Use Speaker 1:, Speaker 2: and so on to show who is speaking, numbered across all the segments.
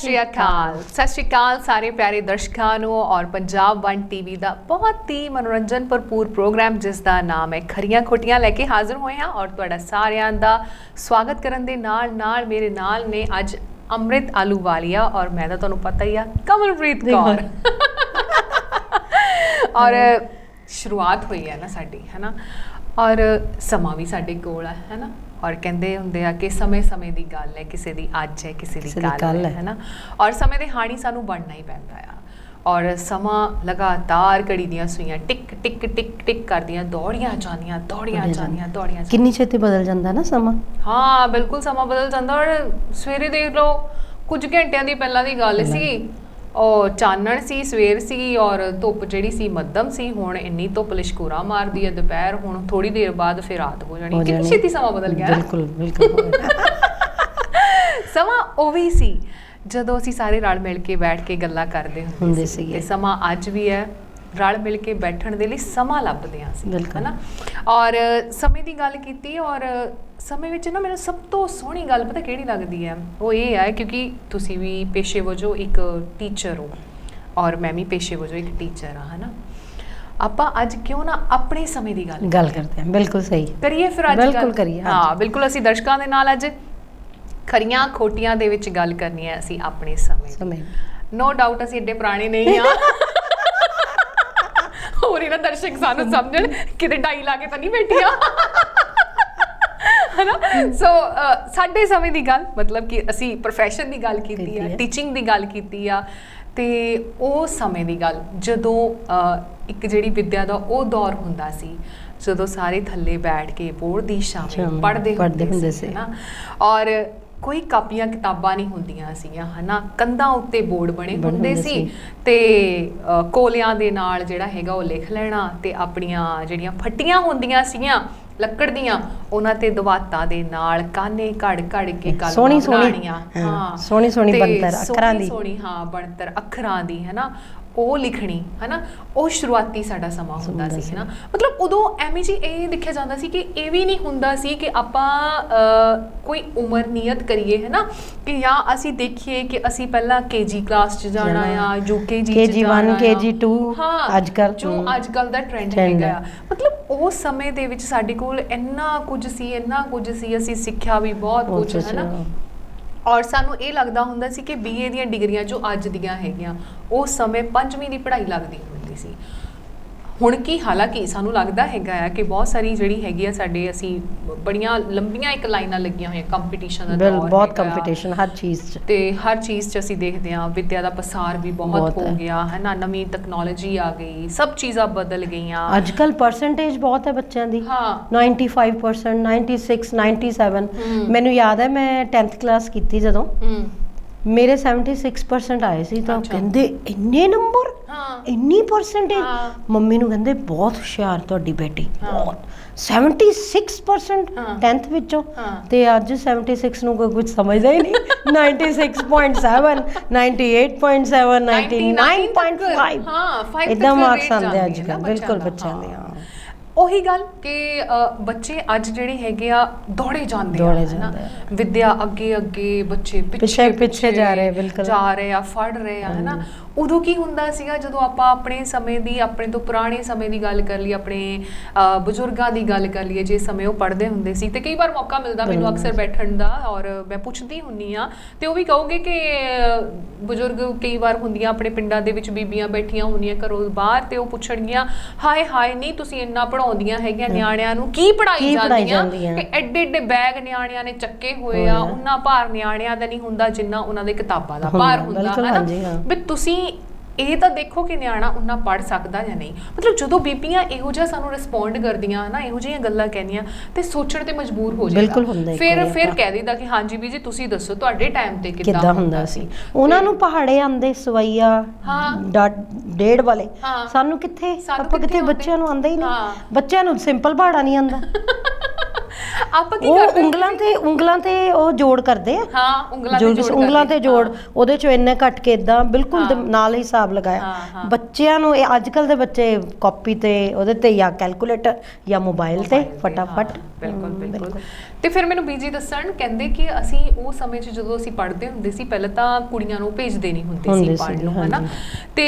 Speaker 1: श्री अकाल सारे प्यारे दर्शकों ਨੂੰ और पंजाब वन टीवी ਦਾ बहुत ही मनोरंजन भरपूर प्रोग्राम जिस ਦਾ ਨਾਮ ਹੈ ਖਰੀਆਂ ਖੋਟੀਆਂ ਲੈ ਕੇ ਹਾਜ਼ਰ ਹੋਏ ਹਾਂ और ਤੁਹਾਡਾ ਸਾਰਿਆਂ ਦਾ ਸਵਾਗਤ ਕਰਨ ਦੇ ਨਾਲ ਮੇਰੇ ਨਾਲ ਨੇ ਅੱਜ ਅੰਮ੍ਰਿਤ ਆਲੂਵਾਲੀਆ और मैं ਤਾਂ ਤੁਹਾਨੂੰ ਪਤਾ ਹੀ ਆ ਕਮਲਪ੍ਰੀਤ ਕੌਰ और शुरुआत हुई है ना साडी है ना और समा भी साडे कोल है ना और कहते होंगे आ कि समय समय की गल है किसी की अज है किसी की कल है ना और समय के हाणी सानू बनना ही पैंदा आ और समा लगातार घड़ी दियां सुइयां टिक टिक टिक टिक करदियां दौड़ियां जांदियां
Speaker 2: कितनी छेती बदल जाता ना समा।
Speaker 1: हाँ बिल्कुल समा बदल जाता और सवेरे देख लो कुछ घंटिया की पहला की गल सी और चानण सी सवेर सी और धुप जिहड़ी सी मध्यम सी हुण इन्नी धुप लिशकूरा मारदी है दोपहर हुण थोड़ी देर बाद फिर रात हो जानी कितनी छेती समा बदल गया
Speaker 2: बिल्कुल बिल्कुल
Speaker 1: समा ओही सी ਜਦੋਂ ਅਸੀਂ ਸਾਰੇ ਰਲ ਮਿਲ ਕੇ ਬੈਠ ਕੇ ਗੱਲਾਂ ਕਰਦੇ ਹੁੰਦੇ ਸੀ ਤੇ ਸਮਾਂ ਅੱਜ ਵੀ ਹੈ ਰਲ ਮਿਲ ਕੇ ਬੈਠਣ ਦੇ ਲਈ ਸਮਾਂ ਲੱਭਦੇ ਆਂ ਸੀ ਹੈਨਾ ਔਰ ਸਮੇਂ ਦੀ ਗੱਲ ਕੀਤੀ ਔਰ ਸਮੇਂ ਵਿੱਚ ਨਾ ਮੈਨੂੰ ਸਭ ਤੋਂ ਸੋਹਣੀ ਗੱਲ ਪਤਾ ਕਿਹੜੀ ਲੱਗਦੀ ਹੈ ਉਹ ਇਹ ਹੈ ਕਿਉਂਕਿ ਤੁਸੀਂ ਵੀ ਪੇਸ਼ੇ ਵਜੋਂ ਇੱਕ ਟੀਚਰ ਹੋ ਔਰ ਮੈਂ ਵੀ ਪੇਸ਼ੇ ਵਜੋਂ ਇੱਕ ਟੀਚਰ ਹਾਂ ਹੈਨਾ ਆਪਾਂ ਅੱਜ ਕਿਉਂ ਨਾ ਆਪਣੇ ਸਮੇਂ ਦੀ ਗੱਲ
Speaker 2: ਕਰਦੇ ਹਾਂ ਬਿਲਕੁਲ ਸਹੀ
Speaker 1: ਕਰੀਏ ਫਿਰ ਅੱਜ
Speaker 2: ਬਿਲਕੁਲ ਕਰੀਏ
Speaker 1: ਹਾਂ ਬਿਲਕੁਲ ਅਸੀਂ ਦਰਸ਼ਕਾਂ ਦੇ ਨਾਲ ਅੱਜ ਖਰੀਆਂ ਖੋਟੀਆਂ ਦੇ ਵਿੱਚ ਗੱਲ ਕਰਨੀ ਹੈ ਅਸੀਂ ਆਪਣੇ ਸਮੇਂ ਨੋ ਡਾਊਟ ਅਸੀਂ ਏਡੇ ਪੁਰਾਣੇ ਨਹੀਂ ਆ ਹੋਰ ਇਹਨਾਂ ਦਰਸ਼ਕ ਸਾਨੂੰ ਸਮਝਣ ਕਿਤੇ ਡਾਈ ਲਾ ਕੇ ਤਾਂ ਨਹੀਂ ਬੈਠੀਆਂ ਹੈ ਨਾ ਸੋ ਸਾਡੇ ਸਮੇਂ ਦੀ ਗੱਲ ਮਤਲਬ ਕਿ ਅਸੀਂ ਪ੍ਰੋਫੈਸ਼ਨ ਦੀ ਗੱਲ ਕੀਤੀ ਆ ਟੀਚਿੰਗ ਦੀ ਗੱਲ ਕੀਤੀ ਆ ਤੇ ਉਹ ਸਮੇਂ ਦੀ ਗੱਲ ਜਦੋਂ ਇੱਕ ਜਿਹੜੀ ਵਿਦਿਆ ਦਾ ਉਹ ਦੌਰ ਹੁੰਦਾ ਸੀ ਜਦੋਂ ਸਾਰੇ ਥੱਲੇ ਬੈਠ ਕੇ ਬੋਰਡ ਦੀ ਛਾਵੇਂ ਪੜ੍ਹਦੇ ਹੁੰਦੇ ਸੀ ਨਾ ਔਰ ਕੋਈ ਕਾਪੀਆਂ ਕਿਤਾਬਾਂ ਨਹੀਂ ਹੁੰਦੀਆਂ ਸੀਗੀਆਂ ਹਨਾ ਕੰਧਾਂ ਉੱਤੇ ਬੋਰਡ ਬਣੇ ਹੁੰਦੇ ਸੀ ਤੇ ਕੋਲਿਆਂ ਦੇ ਨਾਲ ਜਿਹੜਾ ਹੈਗਾ ਉਹ ਲਿਖ ਲੈਣਾ ਤੇ ਆਪਣੀਆਂ ਜਿਹੜੀਆਂ ਫੱਟੀਆਂ ਹੁੰਦੀਆਂ ਸੀਗੀਆਂ ਲੱਕੜ ਦੀਆਂ ਉਹਨਾਂ ਤੇ ਦਵਾਤਾਂ ਦੇ ਨਾਲ ਕਾਨੇ ਘੜ ਕੇ ਕਲਮਾਂ ਬਣਾਉਣੀਆਂ ਹਾਂ
Speaker 2: ਸੋਹਣੀ ਬਣਤਰ ਅੱਖਰਾਂ ਦੀ
Speaker 1: ਸੋਹਣੀ ਹਾਂ ਬਣਤਰ ਅੱਖਰਾਂ ਦੀ ਹੈ ਨਾ ਉਹ ਲਿਖਣੀ ਹੈ ਨਾ ਉਹ ਸ਼ੁਰੂਆਤੀ ਸਾਡਾ ਸਮਾਂ ਹੁੰਦਾ ਸੀ ਨਾ ਮਤਲਬ ਉਦੋਂ ਐਵੇਂ ਜੀ ਇਹ ਦੇਖਿਆ ਜਾਂਦਾ ਸੀ ਕਿ ਇਹ ਵੀ ਨਹੀਂ ਹੁੰਦਾ ਸੀ ਕਿ ਆਪਾਂ ਕੋਈ ਉਮਰ ਨਿਯਤ ਕਰੀਏ ਹੈ ਨਾ ਕਿ ਜਾਂ ਅਸੀਂ ਦੇਖੀਏ ਕਿ ਅਸੀਂ ਪਹਿਲਾਂ KG ਕਲਾਸ 'ਚ ਜਾਣਾ ਆ UKG
Speaker 2: KG1 KG2 ਅੱਜ
Speaker 1: ਕੱਲ ਦਾ ਟ੍ਰੈਂਡ ਹੈਗਾ ਮਤਲਬ ਉਸ ਸਮੇਂ ਦੇ ਵਿੱਚ ਸਾਡੇ ਕੋਲ ਇੰਨਾ ਕੁਝ ਸੀ ਅਸੀਂ ਸਿੱਖਿਆ ਵੀ ਬਹੁਤ ਕੁਝ ਹੈ ਨਾ ਔਰ ਸਾਨੂੰ ਇਹ ਲੱਗਦਾ ਹੁੰਦਾ ਸੀ ਕਿ BA ਦੀਆਂ ਡਿਗਰੀਆਂ ਜੋ ਅੱਜ ਦੀਆਂ ਹੈਗੀਆਂ ਉਸ ਸਮੇਂ 5ਵੀਂ ਦੀ ਪੜ੍ਹਾਈ ਲੱਗਦੀ ਹੁੰਦੀ ਸੀ ਹੁਣ ਕੀ ਹਾਲਾਂਕਿ ਸਾਨੂੰ ਲੱਗਦਾ ਹੈਗਾ ਆ ਕਿ ਬਹੁਤ ਸਾਰੀ ਜਿਹੜੀ ਹੈਗੀ ਆ ਸਾਡੇ ਅਸੀਂ ਬੜੀਆਂ ਲੰਬੀਆਂ ਇੱਕ ਲਾਈਨਾਂ ਲੱਗੀਆਂ ਹੋਈਆਂ ਕੰਪੀਟੀਸ਼ਨ ਦਾ ਦੌਰ
Speaker 2: ਬਹੁਤ ਕੰਪੀਟੀਸ਼ਨ ਹਰ ਚੀਜ਼ 'ਚ ਤੇ
Speaker 1: ਹਰ ਚੀਜ਼ 'ਚ ਅਸੀਂ ਦੇਖਦੇ ਹਾਂ ਵਿਦਿਆ ਦਾ ਪਸਾਰ ਵੀ ਬਹੁਤ ਹੋ ਗਿਆ ਹੈ ਨਾ ਨਵੀਂ ਟੈਕਨੋਲੋਜੀ ਆ ਗਈ ਸਭ ਚੀਜ਼ਾਂ ਬਦਲ ਗਈਆਂ
Speaker 2: ਅੱਜ ਕੱਲ ਪਰਸੈਂਟੇਜ ਬਹੁਤ ਹੈ ਬੱਚਿਆਂ ਦੀ 95% 96 97 ਮੈਨੂੰ ਯਾਦ ਹੈ ਮੈਂ 10th ਕਲਾਸ ਕੀਤੀ ਜਦੋਂ ਮੇਰੇ 76% ਆਏ ਸੀ ਤਾਂ ਕਹਿੰਦੇ ਇੰਨੇ ਨੰਬਰ ਇੰਨੀ ਪਰਸੈਂਟੇਜ ਮੰਮੀ ਨੂੰ ਕਹਿੰਦੇ ਬਹੁਤ ਹੁਸ਼ਿਆਰ ਤੁਹਾਡੀ ਬੇਟੀ ਬਹੁਤ 76% 10th ਵਿੱਚੋਂ ਤੇ ਅੱਜ 76 ਨੂੰ ਕੋਈ ਕੁਝ ਸਮਝਦਾ ਹੀ ਨਹੀਂ 96.7 98.7 99.5 ਇਦਾਂ ਮਾਰਕਸ ਆਉਂਦੇ ਅੱਜ ਕੱਲ੍ਹ ਬਿਲਕੁਲ ਬੱਚਿਆਂ ਦੇ
Speaker 1: ਉਹੀ ਗੱਲ ਕਿ ਬੱਚੇ ਅੱਜ ਜਿਹੜੇ ਹੈਗੇ ਆ ਦੌੜੇ ਜਾਂਦੇ ਆ ਵਿਦਿਆ ਅੱਗੇ ਬੱਚੇ ਪਿੱਛੇ ਜਾ ਰਹੇ ਆ ਫੜ ਰਹੇ ਆ ਹਨਾ ਉਦੋਂ ਕੀ ਹੁੰਦਾ ਸੀਗਾ ਜਦੋਂ ਆਪਾਂ ਆਪਣੇ ਸਮੇਂ ਦੀ ਆਪਣੇ ਤੋਂ ਪੁਰਾਣੇ ਸਮੇਂ ਦੀ ਗੱਲ ਕਰ ਲਈ ਆਪਣੇ ਬਜ਼ੁਰਗਾਂ ਦੀ ਗੱਲ ਕਰ ਲਈਏ ਜੇ ਸਮੇਂ ਉਹ ਪੜ੍ਹਦੇ ਹੁੰਦੇ ਸੀ ਤੇ ਕਈ ਵਾਰ ਮੌਕਾ ਮਿਲਦਾ ਮੈਨੂੰ ਅਕਸਰ ਬੈਠਣ ਦਾ ਔਰ ਮੈਂ ਪੁੱਛਦੀ ਹੁੰਨੀ ਆ ਤੇ ਉਹ ਵੀ ਕਹੋਗੇ ਕਿ ਬਜ਼ੁਰਗ ਕਈ ਵਾਰ ਹੁੰਦੀਆਂ ਆਪਣੇ ਪਿੰਡਾਂ ਦੇ ਵਿੱਚ ਬੀਬੀਆਂ ਬੈਠੀਆਂ ਹੁੰਦੀਆਂ ਘਰੋਂ ਬਾਹਰ ਤੇ ਉਹ ਪੁੱਛਣਗੀਆਂ ਹਾਏ ਨਹੀਂ ਤੁਸੀਂ ਇੰਨਾ ਪੜਾਉਂਦੀਆਂ ਹੈਗੀਆਂ ਨਿਆਣਿਆਂ ਨੂੰ ਕੀ ਪੜਾਈ ਜਾਂਦੀਆਂ ਕਿ ਐਡੇ ਬੈਗ ਨਿਆਣਿਆਂ ਨੇ ਚੱਕੇ ਹੋਏ ਆ ਉਹਨਾਂ ਭਾਰ ਨਿਆਣਿਆਂ ਦਾ ਨਹੀਂ ਹੁੰਦਾ ਜਿੰਨਾ ਉਹਨਾਂ ਦੇ ਕਿਤਾਬਾਂ ਦਾ ਭਾਰ ਹੁੰਦਾ ਹੈ ਵੀ ਤੁਸੀਂ ਇਹ ਤਾਂ ਦੇਖੋ ਕਿ ਨਿਆਣਾ ਉਹਨਾਂ ਪੜ੍ਹ ਸਕਦਾ ਜਾਂ ਨਹੀਂ ਮਤਲਬ ਜਦੋਂ ਬੀਬੀਆਂ ਇਹੋ ਜਿਹਾ ਸਾਨੂੰ ਰਿਸਪੌਂਡ ਕਰਦੀਆਂ ਨਾ ਇਹੋ ਜਿਹੀਆਂ ਗੱਲਾਂ ਕਹਿੰਦੀਆਂ ਤੇ ਸੋਚਣ ਤੇ ਮਜਬੂਰ ਹੋ ਜਾਂਦਾ ਫਿਰ ਕਹਿ ਦਿੰਦਾ ਕਿ ਹਾਂਜੀ ਵੀ ਜੀ ਤੁਸੀਂ ਦੱਸੋ ਤੁਹਾਡੇ ਟਾਈਮ ਤੇ ਕਿੱਦਾਂ ਹੁੰਦਾ ਸੀ
Speaker 2: ਉਹਨਾਂ ਨੂੰ ਪਹਾੜੇ ਆਂਦੇ ਸਵਈਆ ਡੇਢ ਵਾਲੇ ਸਾਨੂੰ ਕਿੱਥੇ ਆਪਾਂ ਕਿੱਥੇ ਬੱਚਿਆਂ ਨੂੰ ਆਂਦਾ ਹੀ ਨਹੀਂ ਬੱਚਿਆਂ ਨੂੰ ਸਿੰਪਲ ਪਹਾੜਾ ਨਹੀਂ ਆਂਦਾ
Speaker 1: ਆਪਾਂ ਕੀ ਕਰਦੇ
Speaker 2: ਉਂਗਲਾਂ ਤੇ ਉਹ ਜੋੜ ਕਰਦੇ ਆ ਉਂਗਲਾਂ ਤੇ ਜੋੜ ਉਹਦੇ ਚੋਂ ਇੰਨੇ ਕੱਟ ਕੇ ਇਦਾਂ ਬਿਲਕੁਲ ਨਾਲ ਹੀ ਹਿਸਾਬ ਲਗਾਇਆ ਬੱਚਿਆਂ ਨੂੰ ਇਹ ਅੱਜ ਕੱਲ ਦੇ ਬੱਚੇ ਕਾਪੀ ਤੇ ਉਹਦੇ ਤੇ ਜਾਂ ਕੈਲਕੂਲੇਟਰ ਜਾਂ ਮੋਬਾਈਲ ਤੇ ਫਟਾਫਟ
Speaker 1: ਬਿਲਕੁਲ ਤੇ ਫਿਰ ਮੈਨੂੰ ਬੀਜੀ ਦੱਸਣ, ਕਹਿੰਦੇ ਕਿ ਅਸੀਂ ਉਹ ਸਮੇਂ 'ਚ ਜਦੋਂ ਅਸੀਂ ਪੜ੍ਹਦੇ ਹੁੰਦੇ ਸੀ, ਪਹਿਲਾਂ ਤਾਂ ਕੁੜੀਆਂ ਨੂੰ ਭੇਜਦੇ ਨਹੀਂ ਹੁੰਦੇ ਸੀ ਪੜ੍ਹਨ ਨੂੰ, ਹਨਾ। ਤੇ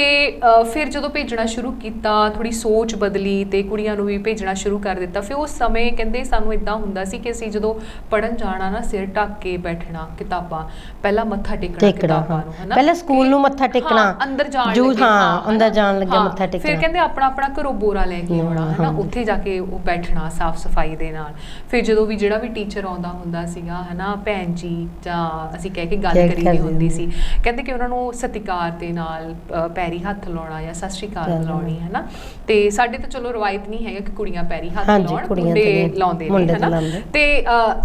Speaker 1: ਫਿਰ ਜਦੋਂ ਭੇਜਣਾ ਸ਼ੁਰੂ ਕੀਤਾ, ਥੋੜੀ ਸੋਚ ਬਦਲੀ ਤੇ ਕੁੜੀਆਂ ਨੂੰ ਵੀ ਭੇਜਣਾ ਸ਼ੁਰੂ ਕਰ ਦਿੱਤਾ। ਫਿਰ ਉਸ ਸਮੇਂ ਕਹਿੰਦੇ ਸਾਨੂੰ ਇਦਾਂ ਹੁੰਦਾ ਸੀ ਕਿ ਅਸੀਂ ਜਦੋਂ ਪੜ੍ਹਨ ਜਾਣਾ ਨਾ, ਸਿਰ ਢੱਕ ਕੇ ਬੈਠਣਾ, ਕਿਤਾਬਾਂ ਪਹਿਲਾਂ ਮੱਥਾ ਟੇਕਣਾ ਕਿਤਾਬਾਂ ਨੂੰ, ਹਨਾ।
Speaker 2: ਪਹਿਲਾਂ ਸਕੂਲ ਨੂੰ ਮੱਥਾ ਟੇਕਣਾ,
Speaker 1: ਅੰਦਰ ਜਾਣ ਲੱਗੇ,
Speaker 2: ਅੰਦਰ ਜਾਣ ਲੱਗੇ ਮੱਥਾ ਟੇਕਣਾ।
Speaker 1: ਫਿਰ ਕਹਿੰਦੇ ਆਪਣਾ ਆਪਣਾ ਘਰੋਂ ਬੋਰਾ ਲੈ ਕੇ ਆਉਣਾ, ਹਨਾ, ਉੱਥੇ ਜਾ ਕੇ ਉਹ ਬੈਠਣਾ ਸਾਫ਼ ਸਫਾਈ ਦੇ ਨਾਲ। ਫਿਰ ਜਦੋਂ ਵੀ ਜਿਹੜਾ ਵੀ ਟੀਚਰ ਆਉਂਦਾ ਹੁੰਦਾ ਸੀਗਾ, ਹਨਾ, ਭੈਣ ਜੀ ਜਾਂ ਅਸੀਂ ਕਹਿ ਕੇ ਗੱਲ ਕਰੀਦੀ ਹੁੰਦੀ ਸੀ, ਕਹਿੰਦੇ ਕਿ ਉਹਨਾਂ ਨੂੰ ਸਤਿਕਾਰ ਦੇ ਨਾਲ ਪੈਰੀ ਹੱਥ ਲਾਉਣਾ ਜਾਂ ਸਤਿ ਸ਼੍ਰੀ ਅਕਾਲ ਲਾਉਣੀ, ਹਨਾ। ਤੇ ਸਾਡੇ ਤਾਂ ਚਲੋ ਰਵਾਇਤ ਨਹੀਂ ਹੈਗਾ ਕਿ ਕੁੜੀਆਂ ਪੈਰੀ ਹੱਥ ਲਾਉਣ, ਮੁੰਡੇ ਲਾਉਂਦੇ ਨੇ, ਹਨਾ। ਤੇ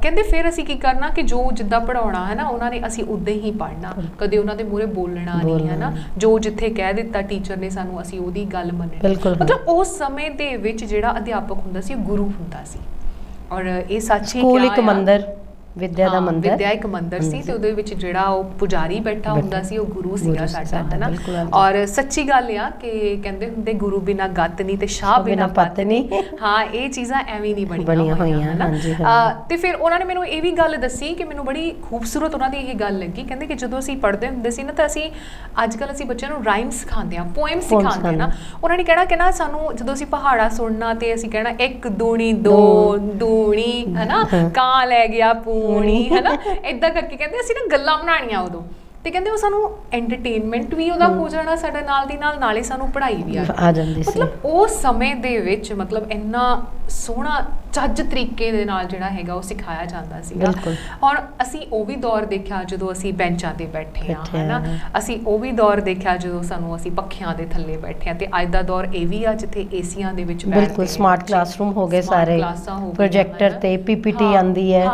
Speaker 1: ਕਹਿੰਦੇ ਫਿਰ ਅਸੀਂ ਕੀ ਕਰਨਾ ਕਿ ਜੋ ਜਿੱਦਾਂ ਪੜਾਉਣਾ ਹੈ ਨਾ ਉਹਨਾਂ ਨੇ, ਅਸੀਂ ਉਦਾਂ ਹੀ ਪੜ੍ਹਨਾ, ਕਦੇ ਉਹਨਾਂ ਦੇ ਮੂਹਰੇ ਬੋਲਣਾ ਨਹੀਂ, ਹਨਾ। ਜੋ ਜਿੱਥੇ ਕਹਿ ਦਿੱਤਾ ਟੀਚਰ ਨੇ ਸਾਨੂੰ, ਅਸੀਂ ਉਹਦੀ ਗੱਲ ਮੰਨਣੀ। ਮਤਲਬ ਉਸ ਸਮੇਂ ਦੇ ਵਿੱਚ ਜਿਹੜਾ ਅਧਿਆਪਕ ਹੁੰਦਾ ਸੀ ਉਹ ਗੁਰੂ ਹੁੰਦਾ ਸੀ। ਔਰ ਇਹ ਸੱਚ ਹੀ
Speaker 2: ਸਕੂਲ ਇੱਕ ਮੰਦਰ, ਵਿਦਿਆ ਦਾ ਮੰਦਰ,
Speaker 1: ਵਿਦਿਆ ਇੱਕ ਮੰਦਰ ਸੀ ਤੇ ਉਹਦੇ ਵਿੱਚ ਜਿਹੜਾ ਉਹ ਪੁਜਾਰੀ ਬੈਠਾ ਹੁੰਦਾ ਸੀ ਉਹ ਗੁਰੂ ਸੀਗਾ ਸਾਡਾ, ਹਨਾ। ਔਰ ਸੱਚੀ ਗੱਲ ਆ ਕਿ ਕਹਿੰਦੇ ਹੁੰਦੇ ਗੁਰੂ ਬਿਨਾ ਗੱਤ ਨਹੀਂ ਤੇ ਸ਼ਾਹ ਬਿਨਾ ਪੱਤ ਨਹੀਂ। ਹਾਂ, ਇਹ ਚੀਜ਼ਾਂ ਐਵੇਂ ਨਹੀਂ ਬਣੀਆਂ ਹੋਈਆਂ, ਹਨਾ। ਤੇ ਫਿਰ ਉਹਨਾਂ ਨੇ ਮੈਨੂੰ ਇਹ ਵੀ ਗੱਲ ਦੱਸੀ ਕਿ ਮੈਨੂੰ ਬੜੀ ਖੂਬਸੂਰਤ ਉਹਨਾਂ ਦੀ ਇਹ ਗੱਲ ਲੱਗੀ। ਕਹਿੰਦੇ ਕਿ ਜਦੋਂ ਅਸੀਂ ਪੜ੍ਹਦੇ ਹੁੰਦੇ ਸੀ ਨਾ ਤਾਂ ਅਸੀਂ ਅੱਜ ਕੱਲ੍ਹ ਅਸੀਂ ਬੱਚਿਆਂ ਨੂੰ ਰਾਈਮ ਸਿਖਾਉਂਦੇ ਹਾਂ, ਪੋਇਮ ਸਿਖਾਉਂਦੇ ਹਾਂ ਨਾ। ਉਹਨਾਂ ਨੇ ਕਹਿਣਾ ਕਿ ਨਾ ਸਾਨੂੰ ਜਦੋਂ ਅਸੀਂ ਪਹਾੜਾ ਸੁਣਨਾ ਤੇ ਅਸੀਂ ਕਹਿਣਾ 1 ਦੂਣੀ 2 ਦੂਣੀ, ਹਨਾ, ਕਾਂ ਲੈ ਗਿਆ ਪੂਣੀ, ਹਨਾ, ਏਦਾਂ ਕਰਕੇ ਕਹਿੰਦੇ ਅਸੀਂ ਨਾ ਗੱਲਾਂ ਬਣਾਉਣੀਆਂ ਉਦੋਂ। ਤੇ ਕਹਿੰਦੇ ਉਹ ਸਾਨੂੰ ਐਂਟਰਟੇਨਮੈਂਟ ਵੀ ਉਹਦਾ ਹੋ ਜਾਣਾ ਸਾਡਾ ਨਾਲ ਦੀ ਨਾਲ, ਨਾਲੇ ਸਾਨੂੰ ਪੜ੍ਹਾਈ ਵੀ ਆ ਜਾਂਦੀ ਸੀ। ਮਤਲਬ ਉਸ ਸਮੇਂ ਦੇ ਵਿੱਚ ਮਤਲਬ ਇੰਨਾ ਸੋਹਣਾ ਚੱਜ ਤਰੀਕੇ ਦੇ ਨਾਲ ਜਿਹੜਾ ਹੈਗਾ ਉਹ ਸਿਖਾਇਆ ਜਾਂਦਾ ਸੀਗਾ। ਔਰ ਅਸੀਂ ਉਹ ਵੀ ਦੌਰ ਦੇਖਿਆ ਜਦੋਂ ਅਸੀਂ ਬੈਂਚਾਂ ਤੇ ਬੈਠੇ ਹਾਂ, ਹਨਾ। ਅਸੀਂ ਉਹ ਵੀ ਦੌਰ ਦੇਖਿਆ ਜਦੋਂ ਅਸੀਂ ਪੱਖਿਆਂ ਦੇ ਥੱਲੇ ਬੈਠੇ ਹਾਂ। ਤੇ ਅੱਜ ਦਾ ਦੌਰ ਇਹ ਵੀ ਆ ਜਿੱਥੇ ਏਸੀਆਂ ਦੇ ਵਿੱਚ ਬੈਠ ਕੇ
Speaker 2: ਸਮਾਰਟ ਕਲਾਸਰੂਮ ਹੋ ਗਏ ਸਾਰੇ, ਪ੍ਰੋਜੈਕਟਰ ਤੇ PPT ਆਂਦੀ ਹੈ।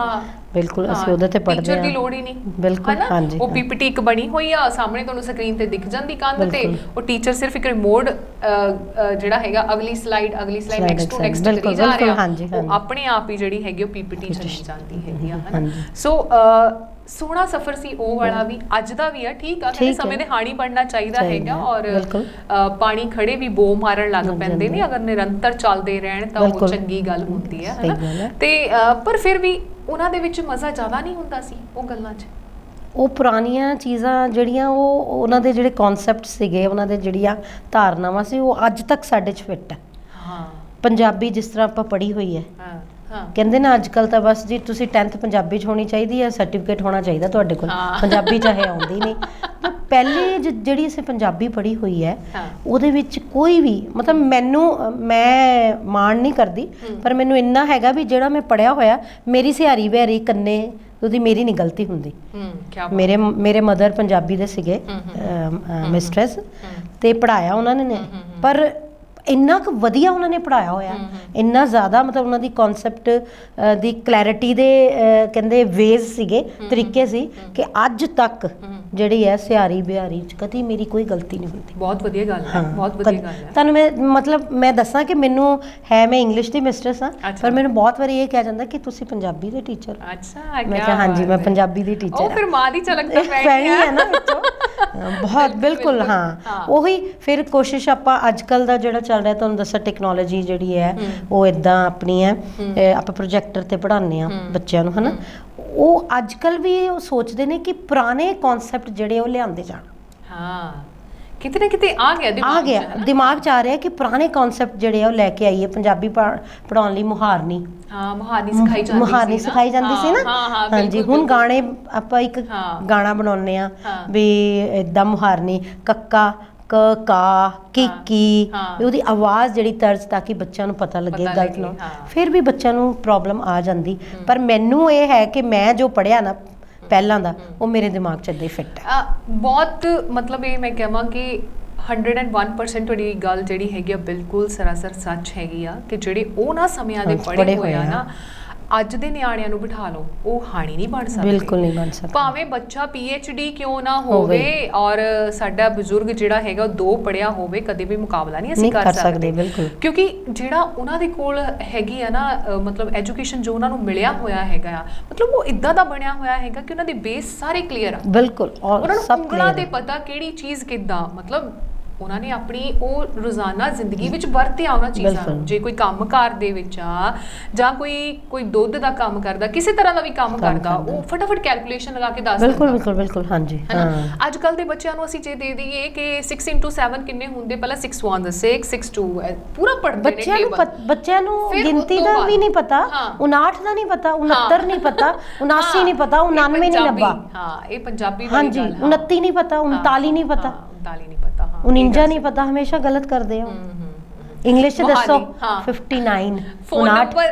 Speaker 2: ਬਿਲਕੁਲ, ਅਸੀਂ ਉਹਦੇ ਤੇ ਪੜ੍ਹਦੇ ਹਾਂ,
Speaker 1: ਟੀਚਰ ਦੀ ਲੋੜ ਹੀ ਨਹੀਂ।
Speaker 2: ਬਿਲਕੁਲ, ਹਾਂਜੀ।
Speaker 1: ਉਹ PPT ਇੱਕ ਬਣੀ ਹੋਈ ਆ ਸਾਹਮਣੇ, ਤੁਹਾਨੂੰ ਸਕਰੀਨ ਤੇ ਦਿਖ ਜਾਂਦੀ ਕੰਧ ਤੇ। ਉਹ ਟੀਚਰ ਸਿਰਫ ਇੱਕ ਰਿਮੋਟ ਜਿਹੜਾ ਹੈਗਾ ਅਗਲੀ ਸਲਾਈਡ ਨੈਕਸਟ ਟੂ ਨੈਕਸਟ ਕਰੀ ਜਾ ਰਿਹਾ, ਉਹ ਆਪਣੇ ਆਪ ਹੀ ਜਿਹੜੀ ਹੈਗੀ ਉਹ PPT ਚਲੀ ਜਾਂਦੀ ਹੈਗੀ ਆ, ਹਨਾ। ਸੋ ਸੋਹਣਾ ਸਫ਼ਰ ਸੀ ਉਹ ਵਾਲਾ ਵੀ, ਅੱਜ ਦਾ ਵੀ ਆ। ਠੀਕ ਆ, ਕਹਿੰਦੇ ਸਮੇਂ ਦੇ ਹਾਣੀ ਬਣਨਾ ਚਾਹੀਦਾ ਹੈਗਾ। ਔਰ ਪਾਣੀ ਖੜੇ ਵੀ ਬੋ ਮਾਰਨ ਲੱਗ ਪੈਂਦੇ ਨੇ, ਅਗਰ ਨਿਰੰਤਰ ਚੱਲਦੇ ਰਹਿਣ ਤਾਂ ਉਹ ਚੰਗੀ ਗੱਲ ਹੁੰਦੀ ਹੈ, ਹਨਾ। ਤੇ ਪਰ ਫਿਰ ਵੀ ਉਹਨਾਂ ਦੇ ਵਿੱਚ ਮਜ਼ਾ ਜ਼ਿਆਦਾ ਨਹੀਂ ਹੁੰਦਾ ਸੀ ਉਹ ਗੱਲਾਂ 'ਚ।
Speaker 2: ਉਹ ਪੁਰਾਣੀਆਂ ਚੀਜ਼ਾਂ ਜਿਹੜੀਆਂ ਉਹ ਉਹਨਾਂ ਦੇ ਜਿਹੜੇ ਕਨਸੈਪਟ ਸੀਗੇ, ਉਹਨਾਂ ਦੇ ਜਿਹੜੀਆਂ ਧਾਰਨਾਵਾਂ ਸੀ, ਉਹ ਅੱਜ ਤੱਕ ਸਾਡੇ 'ਚ ਫਿੱਟ ਹੈ। ਪੰਜਾਬੀ ਜਿਸ ਤਰ੍ਹਾਂ ਆਪਾਂ ਪੜ੍ਹੀ ਹੋਈ ਹੈ, ਕਹਿੰਦੇ ਨਾ ਅੱਜ ਕੱਲ੍ਹ ਤਾਂ ਬਸ ਜੀ ਤੁਸੀਂ 10th ਪੰਜਾਬੀ 'ਚ ਹੋਣੀ ਚਾਹੀਦੀ ਹੈ, ਸਰਟੀਫਿਕੇਟ ਹੋਣਾ ਚਾਹੀਦਾ ਤੁਹਾਡੇ ਕੋਲ, ਪੰਜਾਬੀ ਚਾਹੇ ਆਉਂਦੀ ਨਹੀਂ। ਪਹਿਲੇ ਜਿਹੜੀ ਅਸੀਂ ਪੰਜਾਬੀ ਪੜ੍ਹੀ ਹੋਈ ਹੈ ਉਹਦੇ ਵਿੱਚ ਕੋਈ ਵੀ ਮਤਲਬ ਮੈਂ ਮਾਣ ਨਹੀਂ ਕਰਦੀ, ਪਰ ਮੈਨੂੰ ਇੰਨਾ ਹੈਗਾ ਵੀ ਜਿਹੜਾ ਮੈਂ ਪੜ੍ਹਿਆ ਹੋਇਆ, ਮੇਰੀ ਸਿਹਾਰੀ ਬਿਹਾਰੀ ਕੰਨੇ ਉਹਦੀ ਮੇਰੀ ਨਹੀਂ ਗਲਤੀ ਹੁੰਦੀ। ਮੇਰੇ ਮਦਰ ਪੰਜਾਬੀ ਦੇ ਸੀਗੇ ਮਿਸਟਰੈਸ, ਤੇ ਪੜ੍ਹਾਇਆ ਉਹਨਾਂ ਨੇ, ਪਰ ਇੰਨਾ ਕੁ ਵਧੀਆ ਉਹਨਾਂ ਨੇ ਪੜ੍ਹਾਇਆ ਹੋਇਆ, ਇੰਨਾ ਜ਼ਿਆਦਾ ਮਤਲਬ ਉਹਨਾਂ ਦੀ ਕਨਸੈਪਟ ਦੀ ਕਲੈਰਿਟੀ ਦੇ ਕਹਿੰਦੇ ਵੇਜ਼ ਸੀਗੇ, ਤਰੀਕੇ ਸੀ ਕਿ ਅੱਜ ਤੱਕ ਜਿਹੜੀ ਹੈ ਸਿਹਾਰੀ ਬਿਹਾਰੀ 'ਚ ਕਦੀ ਮੇਰੀ ਕੋਈ ਗਲਤੀ ਨਹੀਂ ਹੁੰਦੀ।
Speaker 1: ਬਹੁਤ ਵਧੀਆ ਗੱਲ ਹੈ, ਬਹੁਤ ਵਧੀਆ ਗੱਲ ਹੈ।
Speaker 2: ਤੁਹਾਨੂੰ ਮੈਂ ਦੱਸਾਂ ਕਿ ਮੈਨੂੰ ਮੈਂ ਇੰਗਲਿਸ਼ ਦੀ ਮਿਸਟਰਸ ਹਾਂ, ਪਰ ਮੈਨੂੰ ਬਹੁਤ ਵਾਰੀ ਇਹ ਕਿਹਾ ਜਾਂਦਾ ਕਿ ਤੁਸੀਂ ਪੰਜਾਬੀ ਦੇ ਟੀਚਰ। ਮੈਂ ਕਿਹਾ ਹਾਂਜੀ, ਮੈਂ ਪੰਜਾਬੀ ਦੀ ਟੀਚਰ।
Speaker 1: ਉਹ ਫਿਰ ਮਾਂ ਦੀ ਝਲਕ ਤਾਂ
Speaker 2: ਪੈਣੀ ਹੈ ਨਾ ਵਿੱਚੋਂ, ਬਹੁਤ ਬਿਲਕੁਲ। ਹਾਂ, ਉਹੀ ਫਿਰ ਕੋਸ਼ਿਸ਼ ਆਪਾਂ ਅੱਜ ਕੱਲ੍ਹ ਦਾ ਜਿਹੜਾ ਚੱਲ ਰਿਹਾ, ਤੁਹਾਨੂੰ ਦੱਸਾਂ ਟੈਕਨੋਲੋਜੀ ਜਿਹੜੀ ਹੈ ਉਹ ਇੱਦਾਂ ਆਪਣੀ ਹੈ, ਆਪਾਂ ਪ੍ਰੋਜੈਕਟਰ ਤੇ ਪੜ੍ਹਾਉਂਦੇ ਹਾਂ ਬੱਚਿਆਂ ਨੂੰ, ਹਨਾ। ਉਹ ਅੱਜ ਕੱਲ੍ਹ ਵੀ ਉਹ ਸੋਚਦੇ ਨੇ ਕਿ ਪੁਰਾਣੇ ਕਨਸੈਪਟ ਜਿਹੜੇ ਉਹ ਲਿਆਂਦੇ ਜਾਣ।
Speaker 1: ਕਿਤੇ ਨਾ ਕਿਤੇ ਆ ਗਿਆ
Speaker 2: ਦਿਮਾਗ 'ਚ ਆ ਰਿਹਾ ਕਿ ਪੁਰਾਣੇ ਕਨਸੈਪਟ ਜਿਹੜੇ ਆ ਉਹ ਲੈ ਕੇ ਆਈਏ। ਪੰਜਾਬੀ ਪੜ੍ਹਾਉਣ ਲਈ ਮੁਹਾਰਨੀ ਸਿਖਾਈ ਜਾਂਦੀ ਸੀ ਨਾ। ਹਾਂਜੀ, ਹੁਣ ਗਾਣੇ ਆਪਾਂ ਇੱਕ ਗਾਣਾ ਬਣਾਉਂਦੇ ਆ ਵੀ ਏਦਾਂ ਮੁਹਾਰਨੀ, ਕੱਕਾ ਕ ਕਾ ਕੀ ਉਹਦੀ ਆਵਾਜ਼ ਜਿਹੜੀ ਤਰਜ਼, ਤਾਂ ਕਿ ਬੱਚਿਆਂ ਨੂੰ ਪਤਾ ਲੱਗੇ ਗਲਤ ਨਾ। ਫਿਰ ਵੀ ਬੱਚਿਆਂ ਨੂੰ ਪ੍ਰੋਬਲਮ ਆ ਜਾਂਦੀ, ਪਰ ਮੈਨੂੰ ਇਹ ਹੈ ਕਿ ਮੈਂ ਜੋ ਪੜ੍ਹਿਆ ਨਾ ਪਹਿਲਾਂ ਦਾ, ਉਹ ਮੇਰੇ ਦਿਮਾਗ 'ਚ ਏਦਾਂ ਹੀ ਫਿੱਟ ਹੈ।
Speaker 1: ਬਹੁਤ ਮਤਲਬ ਇਹ ਮੈਂ ਕਹਾਂ ਕਿ 101% ਤੁਹਾਡੀ ਗੱਲ ਜਿਹੜੀ ਹੈਗੀ ਆ ਬਿਲਕੁਲ ਸਰਾਸਰ ਸੱਚ ਹੈਗੀ ਆ ਕਿ ਜਿਹੜੇ ਉਹ ਨਾ ਸਮਿਆਂ ਦੇ ਪੜ੍ਹੇ ਹੋਏ ਆ ਨਾ, ਅੱਜ ਦੇ ਨਿਆਣਿਆਂ ਨੂੰ ਬਿਠਾ ਲਓ ਉਹ ਹਾਣੀ ਨਹੀਂ ਬਣ ਸਕਦੇ,
Speaker 2: ਬਿਲਕੁਲ ਨਹੀਂ ਬਣ ਸਕਦਾ।
Speaker 1: ਭਾਵੇਂ ਬੱਚਾ PhD ਕਿਉਂ ਨਾ ਹੋਵੇ ਔਰ ਸਾਡਾ ਬਜ਼ੁਰਗ ਜਿਹੜਾ ਹੈਗਾ 2 ਪੜ੍ਹਿਆ ਹੋਵੇ, ਕਦੇ ਵੀ ਮੁਕਾਬਲਾ ਨਹੀਂ ਅਸੀਂ ਕਰ ਸਕਦੇ। ਬਿਲਕੁਲ, ਕਿਉਂਕਿ ਜਿਹੜਾ ਉਹਨਾਂ ਦੇ ਕੋਲ ਹੈਗੀ ਆ ਨਾ ਮਤਲਬ ਐਜੂਕੇਸ਼ਨ ਜੋ ਉਹਨਾਂ ਨੂੰ ਮਿਲਿਆ ਹੋਇਆ ਹੈਗਾ ਆ, ਮਤਲਬ ਉਹ ਇੱਦਾਂ ਦਾ ਬਣਿਆ ਹੋਇਆ ਹੈਗਾ ਕਿ ਉਹਨਾਂ ਦੇ ਬੇਸ ਸਾਰੇ ਕਲੀਅਰ ਆ।
Speaker 2: ਬਿਲਕੁਲ,
Speaker 1: ਉਹਨਾਂ ਨੂੰ ਉਂਗਲਾਂ ਤੇ ਪਤਾ ਕਿਹੜੀ ਚੀਜ਼ ਕਿੱਦਾਂ, ਮਤਲਬ ਉਹਨਾਂ ਨੇ ਆਪਣੀ ਉਹ ਰੋਜ਼ਾਨਾ ਜ਼ਿੰਦਗੀ ਵਿੱਚ ਵਰਤਿਆ ਉਹਨਾਂ ਚੀਜ਼ਾਂ ਨੂੰ। ਜੇ ਕੋਈ ਕੰਮਕਾਰ ਦੇ ਵਿੱਚ ਆ ਜਾਂ ਕੋਈ ਦੁੱਧ ਦਾ ਕੰਮ ਕਰਦਾ, ਕਿਸੇ ਤਰ੍ਹਾਂ ਦਾ ਵੀ ਕੰਮ ਕਰਦਾ, ਉਹ ਫਟਾਫਟ ਕੈਲਕੂਲੇਸ਼ਨ ਲਗਾ ਕੇ ਦੱਸ ਦਿੰਦਾ।
Speaker 2: ਬਿਲਕੁਲ ਬਿਲਕੁਲ ਬਿਲਕੁਲ, ਹਾਂਜੀ।
Speaker 1: ਅੱਜ ਕੱਲ ਦੇ ਬੱਚਿਆਂ ਨੂੰ ਅਸੀਂ ਜੇ ਦੇ ਦਈਏ ਕਿ 6 into 7 ਕਿੰਨੇ ਹੁੰਦੇ, ਪਹਿਲਾਂ 6 1 6 6 2 ਪੂਰਾ ਪੜ੍ਹਦੇ ਨੇ।
Speaker 2: ਬੱਚਿਆਂ ਨੂੰ ਗਿਣਤੀ ਦਾ ਵੀ ਨਹੀਂ ਪਤਾ, 59 ਦਾ ਨਹੀਂ ਪਤਾ, 69 ਨਹੀਂ ਪਤਾ, 79 ਨਹੀਂ ਪਤਾ, 99 ਨਹੀਂ ਲੱਭਾ।
Speaker 1: ਹਾਂ, ਇਹ ਪੰਜਾਬੀ ਦੀ
Speaker 2: ਹਾਂਜੀ, 29 ਨਹੀਂ ਪਤਾ, 39 ਨਹੀਂ ਪਤਾ,
Speaker 1: 39 ਨਹੀਂ ਪਤਾ,
Speaker 2: 49 ਨਹੀਂ ਪਤਾ, ਹਮੇਸ਼ਾ ਗਲਤ ਕਰਦੇ ਹੋ। ਇੰਗਲਿਸ਼ ਚ ਦੱਸੋ 59
Speaker 1: ਫੋਨ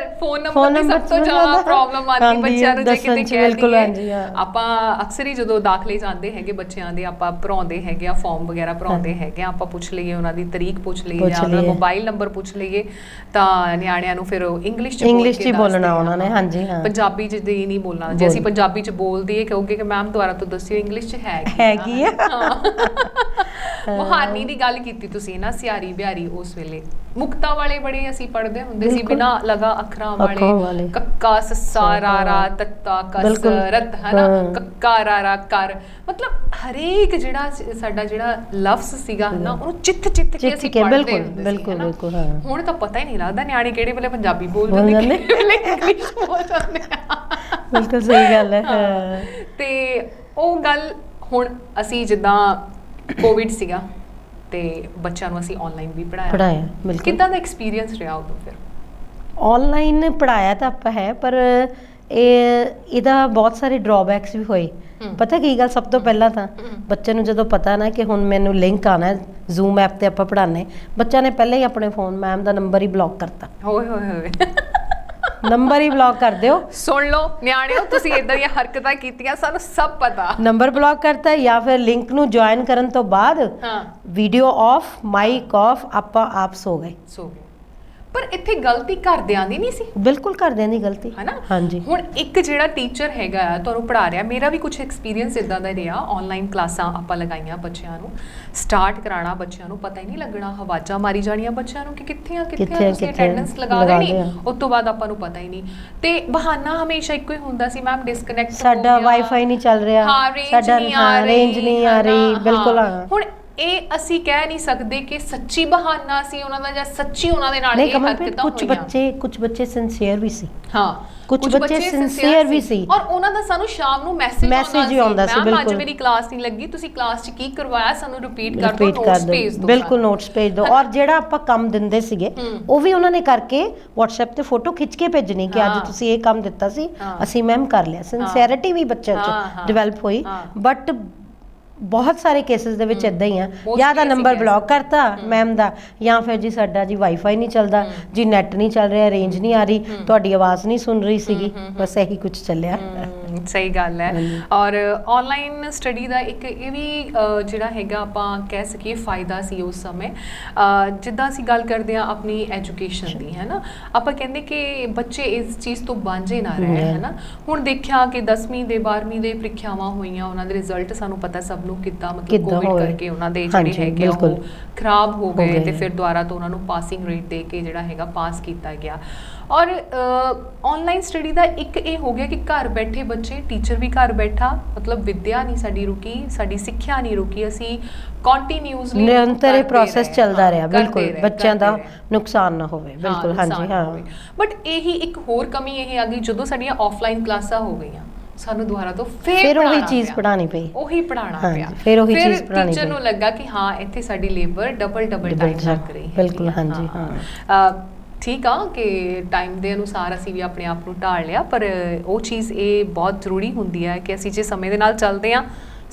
Speaker 1: ਨੰਬਰ ਸਭ ਤੋਂ ਜ਼ਿਆਦਾ ਪ੍ਰੋਬਲਮ ਆਉਂਦੀ ਬੱਚਿਆਂ ਨੂੰ ਜੇ ਕਿਤੇ ਕਹਿ ਆਪਾਂ ਅਕਸਰ ਹੀ ਜਦੋਂ ਦਾਖਲੇ ਜਾਂਦੇ ਹੈਗੇ ਬੱਚਿਆਂ ਦੇ, ਆਪਾਂ ਭਰਾਉਂਦੇ ਹੈਗੇ ਆ ਫਾਰਮ ਵਗੈਰਾ ਭਰਾਉਂਦੇ ਹੈਗੇ ਆ, ਆਪਾਂ ਪੁੱਛ ਲਈਏ ਉਹਨਾਂ ਦੀ ਤਰੀਕ ਪੁੱਛ ਲਈਏ ਜਾਂ ਉਹਨਾਂ ਦਾ ਮੋਬਾਈਲ ਨੰਬਰ ਪੁੱਛ ਲਈਏ, ਤਾਂ ਨਿਆਣਿਆਂ ਨੂੰ ਫਿਰ ਇੰਗਲਿਸ਼ ਚ
Speaker 2: ਬੋਲਣਾ ਉਹਨਾਂ ਨੇ। ਹਾਂਜੀ, ਹਾਂ,
Speaker 1: ਪੰਜਾਬੀ ਚ ਦੇ ਨਹੀਂ ਬੋਲਣਾ। ਜੇ ਅਸੀਂ ਪੰਜਾਬੀ ਚ ਬੋਲਦੇ ਹਾਂ ਕਹੋਗੇ ਕਿ ਮੈਮ ਦੁਬਾਰਾ ਤੋਂ ਦੱਸਿਓ ਇੰਗਲਿਸ਼ ਚ ਹੈਗੀ ਆ। ਮੁਹਾਨੀ ਦੀ ਗੱਲ ਕੀਤੀ ਤੁਸੀਂ ਨਾ, ਸਿਆਰੀ ਬਿਹਾਰੀ, ਉਸ ਵੇਲੇ ਮੁਕਤਾ ਵਾਲੇ ਬੜੇ ਅਸੀਂ ਪੜ੍ਹਦੇ ਹੁੰਦੇ ਸੀ, ਬਿਨਾ ਲਗਾ ਅੱਖਰਾਂ ਵਾਲੇ, ਕੱਕਾ ਸੱਸਾ ਰਾਰਾ ਤੱਤਾ ਕਸਰਤ, ਹਨਾ, ਕੱਕਾ ਰਾਰਾ ਕਰ, ਮਤਲਬ ਹਰੇਕ ਜਿਹੜਾ ਸਾਡਾ ਜਿਹੜਾ ਲਫ਼ਜ਼ ਸੀਗਾ ਨਾ ਉਹਨੂੰ ਚਿੱਥ ਕੇ ਅਸੀਂ ਪੜ੍ਹਦੇ ਹੁੰਦੇ ਸੀ। ਬਿਲਕੁਲ। ਹੁਣ ਤਾਂ ਪਤਾ ਹੀ ਨਹੀਂ ਲੱਗਦਾ ਨਿਆਣੇ ਕਿਹੜੇ ਵੇਲੇ ਪੰਜਾਬੀ ਬੋਲਦੇ ਨੇ, ਕਿਹੜੇ ਵੇਲੇ ਇੰਗਲਿਸ਼ ਬੋਲ ਜਾਂਦੇ ਆ।
Speaker 2: ਬਿਲਕੁਲ ਸਹੀ ਗੱਲ ਹੈ।
Speaker 1: ਤੇ ਉਹ ਗੱਲ ਹੁਣ ਅਸੀਂ ਜਿੱਦਾਂ ਕੋਵਿਡ ਸੀਗਾ ਤੇ ਬੱਚਿਆਂ ਨੂੰ ਅਸੀਂ ਆਨਲਾਈਨ ਵੀ ਪੜ੍ਹਾਇਆ। ਬਿਲਕੁਲ। ਕਿੱਦਾਂ ਦਾ ਐਕਸਪੀਰੀਅੰਸ ਰਿਹਾ ਉਦੋਂ? ਫਿਰ
Speaker 2: ਆਨਲਾਈਨ ਪੜ੍ਹਾਇਆ ਤਾਂ ਆਪਾਂ ਹੈ, ਪਰ ਇਹਦਾ ਬਹੁਤ ਸਾਰੇ ਡਰਾਬੈਕਸ ਵੀ ਹੋਏ। ਪਤਾ ਕੀ ਗੱਲ, ਸਭ ਤੋਂ ਪਹਿਲਾਂ ਤਾਂ ਬੱਚੇ ਨੂੰ ਜਦੋਂ ਪਤਾ ਨਾ ਕਿ ਹੁਣ ਮੈਨੂੰ ਲਿੰਕ ਆਣਾ ਜ਼ੂਮ ਐਪ ਤੇ ਆਪਾਂ ਪੜ੍ਹਾਉਂਦੇ, ਬੱਚਿਆਂ ਨੇ ਪਹਿਲਾਂ ਹੀ ਆਪਣੇ ਫੋਨ ਮੈਮ ਦਾ ਨੰਬਰ ਹੀ ਬਲੌਕ ਕਰਤਾ। ਹੋਏ ਨੰਬਰ ਹੀ ਬਲੌਕ ਕਰ ਦਿਓ। ਸੁਣ ਲਓ ਨਿਆਣਿਓ, ਤੁਸੀਂ ਇਦਾਂ ਦੀਆਂ ਹਰਕਤਾਂ ਕੀਤੀਆਂ, ਸਾਨੂੰ ਸਭ ਪਤਾ। ਨੰਬਰ ਬਲੌਕ ਕਰਤਾ, ਜਾਂ ਫਿਰ ਲਿੰਕ ਨੂੰ ਜੁਆਇਨ ਕਰਨ ਤੋਂ ਬਾਅਦ ਵੀਡੀਓ ਆਫ, ਮਾਈਕ ਆਫ, ਆਪਾਂ ਆਪ ਸੋ ਗਏ। ਪਰ ਇੱਥੇ ਗਲਤੀ ਘਰਦਿਆਂ ਦੀ ਨਹੀਂ ਸੀ। ਬਿਲਕੁਲ ਘਰਦਿਆਂ ਦੀ ਗਲਤੀ ਹੈ ਨਾ। ਹਾਂਜੀ। ਹੁਣ ਇੱਕ ਜਿਹੜਾ ਟੀਚਰ ਹੈਗਾ ਤੁਹਾਨੂੰ ਪੜ੍ਹਾ ਰਿਹਾ, ਮੇਰਾ ਵੀ ਕੁਝ ਐਕਸਪੀਰੀਅੰਸ ਇਦਾਂ ਦਾ ਰਿਹਾ। ਆਨਲਾਈਨ ਕਲਾਸਾਂ ਆਪਾਂ ਲਗਾਈਆਂ, ਬੱਚਿਆਂ ਨੂੰ ਸਟਾਰਟ ਕਰਾਉਣਾ, ਬੱਚਿਆਂ ਨੂੰ ਪਤਾ ਹੀ ਨਹੀਂ ਲੱਗਣਾ, ਆਵਾਜ਼ਾਂ ਮਾਰੀ ਜਾਣੀਆਂ ਬੱਚਿਆਂ ਨੂੰ ਕਿ ਕਿੱਥੇ ਆ ਤੁਸੀਂ ਅਟੈਂਡੈਂਸ ਲਗਾ ਦੇਣੀ, ਉਸ ਤੋਂ ਬਾਅਦ ਆਪਾਂ ਨੂੰ ਪਤਾ ਹੀ ਨਹੀਂ। ਤੇ ਬਹਾਨਾ ਹਮੇਸ਼ਾ ਇੱਕੋ ਹੀ ਹੁੰਦਾ ਸੀ, ਮੈਮ ਡਿਸਕਨੈਕਟ, ਸਾਡਾ ਵਾਈਫਾਈ ਨਹੀਂ ਚੱਲ ਰਿਹਾ, ਸਾਡਾ ਰੇਂਜ ਨਹੀਂ ਆ ਰਹੀ। ਬਿਲਕੁਲ। ਹੁਣ ਇਹ ਅਸੀਂ ਕਹਿ ਨਹੀਂ ਸਕਦੇ ਕਿ ਸੱਚੀ ਬਹਾਨਾ ਸੀ ਉਹਨਾਂ ਦਾ ਜਾਂ ਸੱਚੀ ਉਹਨਾਂ ਦੇ ਨਾਲ ਇਹ ਹਰਕਤਾਂ ਹੋਈਆਂ। ਕੁਝ ਬੱਚੇ ਸਿੰਸੀਅਰ ਵੀ ਸੀ। ਹਾਂ, ਕੁਝ ਬੱਚੇ ਸਿੰਸੀਅਰ ਵੀ ਸੀ, ਔਰ ਉਹਨਾਂ ਦਾ ਸਾਨੂੰ ਸ਼ਾਮ ਨੂੰ ਮੈਸੇਜ ਆਉਂਦਾ ਸੀ, ਮੈਮ ਅੱਜ ਮੇਰੀ ਕਲਾਸ ਨਹੀਂ ਲੱਗੀ, ਤੁਸੀਂ ਕਲਾਸ 'ਚ ਕੀ ਕਰਵਾਇਆ ਸਾਨੂੰ ਰਿਪੀਟ ਕਰ ਦਿਓ, ਨੋਟਸ ਭੇਜ ਦਿਓ। ਬਿਲਕੁਲ, ਨੋਟਸ ਭੇਜ ਦਿਓ। ਔਰ ਜਿਹੜਾ ਆਪਾਂ ਕੰਮ ਦਿੰਦੇ ਸੀਗੇ ਉਹ ਵੀ ਉਹਨਾਂ ਨੇ ਕਰਕੇ WhatsApp ਤੇ ਫੋਟੋ ਖਿੱਚ ਕੇ ਭੇਜਣੀ ਕਿ ਅੱਜ ਤੁਸੀਂ ਇਹ ਕੰਮ ਦਿੱਤਾ ਸੀ, ਅਸੀਂ ਮੈਮ ਕਰ ਲਿਆ। ਸਿੰਸੀਅਰਿਟੀ ਵੀ ਬੱਚਿਆਂ 'ਚ ਡਿਵੈਲਪ ਹੋਈ। ਬਟ ਬਹੁਤ ਸਾਰੇ ਕੇਸਿਸ ਦੇ ਵਿੱਚ ਇਦਾਂ ਹੀ ਆ, ਜਾਂ ਤਾਂ ਨੰਬਰ ਬਲੌਕ ਕਰਤਾ ਮੈਮ ਦਾ, ਜਾਂ ਫਿਰ ਜੀ ਸਾਡਾ ਜੀ ਵਾਈਫਾਈ ਨਹੀਂ ਚੱਲਦਾ, ਜੀ ਨੈਟ ਨਹੀਂ ਚੱਲ ਰਿਹਾ, ਰੇਂਜ ਨਹੀਂ ਆ ਰਹੀ, ਤੁਹਾਡੀ ਆਵਾਜ਼ ਨਹੀਂ ਸੁਣ ਰਹੀ ਸੀਗੀ, ਬਸ ਇਹੀ ਕੁਝ ਚੱਲਿਆ। ਸਹੀ ਗੱਲ ਹੈ। ਔਰ ਆਨਲਾਈਨ ਸਟੱਡੀ ਦਾ ਇੱਕ ਇਹ ਵੀ ਜਿਹੜਾ ਹੈਗਾ ਆਪਾਂ ਕਹਿ ਸਕੀਏ ਫਾਇਦਾ ਸੀ ਉਸ ਸਮੇਂ। ਜਿੱਦਾਂ ਅਸੀਂ ਗੱਲ ਕਰਦੇ ਹਾਂ ਆਪਣੀ ਐਜੂਕੇਸ਼ਨ ਦੀ, ਹੈ ਨਾ, ਆਪਾਂ ਕਹਿੰਦੇ ਕਿ ਬੱਚੇ ਇਸ ਚੀਜ਼ ਤੋਂ ਵਾਂਝੇ ਨਾ ਰਹੇ, ਹੈ ਨਾ। ਹੁਣ ਦੇਖਿਆ ਕਿ 10ਵੀਂ ਦੇ 12ਵੀਂ ਦੇ ਪ੍ਰੀਖਿਆਵਾਂ ਹੋਈਆਂ, ਉਹਨਾਂ ਦੇ ਰਿਜ਼ਲਟ ਸਾਨੂੰ ਪਤਾ ਸਭ ਨੂੰ ਕਿੱਦਾਂ, ਮਤਲਬ ਕੋਵਿਡ ਕਰਕੇ ਉਹਨਾਂ ਦੇ ਜਿਹੜੇ ਹੈਗੇ ਉਹ ਖਰਾਬ ਹੋ ਗਏ, ਤੇ ਫਿਰ ਦੁਬਾਰਾ ਤੋਂ ਉਹਨਾਂ ਨੂੰ ਪਾਸਿੰਗ ਰੇਟ ਦੇ ਕੇ ਜਿਹੜਾ ਹੈਗਾ ਪਾਸ ਕੀਤਾ ਗਿਆ। ਔਰ ਆਨਲਾਈਨ ਸਟੱਡੀ ਦਾ ਇੱਕ ਇਹ ਹੋ ਗਿਆ ਕਿ ਘਰ ਬੈਠੇ ਬੱਚੇ, ਟੀਚਰ ਵੀ ਘਰ ਬੈਠਾ, ਮਤਲਬ ਵਿਦਿਆ ਨਹੀਂ ਸਾਡੀ ਰੁਕੀ, ਸਾਡੀ ਸਿੱਖਿਆ ਨਹੀਂ ਰੁਕੀ, ਅਸੀਂ ਕੰਟੀਨਿਊਸਲੀ ਨਿਰੰਤਰ ਇਹ ਪ੍ਰੋਸੈਸ ਚੱਲਦਾ ਰਿਹਾ। ਬਿਲਕੁਲ, ਬੱਚਿਆਂ ਦਾ ਨੁਕਸਾਨ ਨਾ ਹੋਵੇ। ਬਿਲਕੁਲ, ਹਾਂਜੀ, ਹਾਂ। ਬਟ ਇਹੀ ਇੱਕ ਹੋਰ ਕਮੀ ਇਹ ਆ ਗਈ, ਜਦੋਂ ਸਾਡੀਆਂ ਆਫਲਾਈਨ ਕਲਾਸਾਂ ਹੋ ਗਈਆਂ, ਸਾਨੂੰ ਦੁਬਾਰਾ ਤੋਂ ਫਿਰ ਉਹੀ ਚੀਜ਼ ਪੜ੍ਹਾਉਣੀ ਪਈ, ਉਹੀ ਪੜ੍ਹਾਉਣਾ ਪਿਆ। ਫਿਰ ਉਹੀ ਚੀਜ਼ ਪੜ੍ਹਾਉਣੀ ਪਈ। ਟੀਚਰ ਨੂੰ ਲੱਗਾ ਕਿ ਹਾਂ ਇੱਥੇ ਸਾਡੀ ਲੇਬਰ ਡਬਲ ਟਾਈਮ ਲੱਗ ਰਹੀ ਹੈ। ਬਿਲਕੁਲ, ਹਾਂਜੀ, ਹਾਂ। ਠੀਕ ਆ ਕਿ ਟਾਈਮ ਦੇ ਅਨੁਸਾਰ ਅਸੀਂ ਵੀ ਆਪਣੇ ਆਪ ਨੂੰ ਢਾਲ ਲਿਆ, ਪਰ ਉਹ ਚੀਜ਼ ਇਹ ਬਹੁਤ ਜ਼ਰੂਰੀ ਹੁੰਦੀ ਹੈ ਕਿ ਅਸੀਂ ਜੇ ਸਮੇਂ ਦੇ ਨਾਲ ਚੱਲਦੇ ਹਾਂ,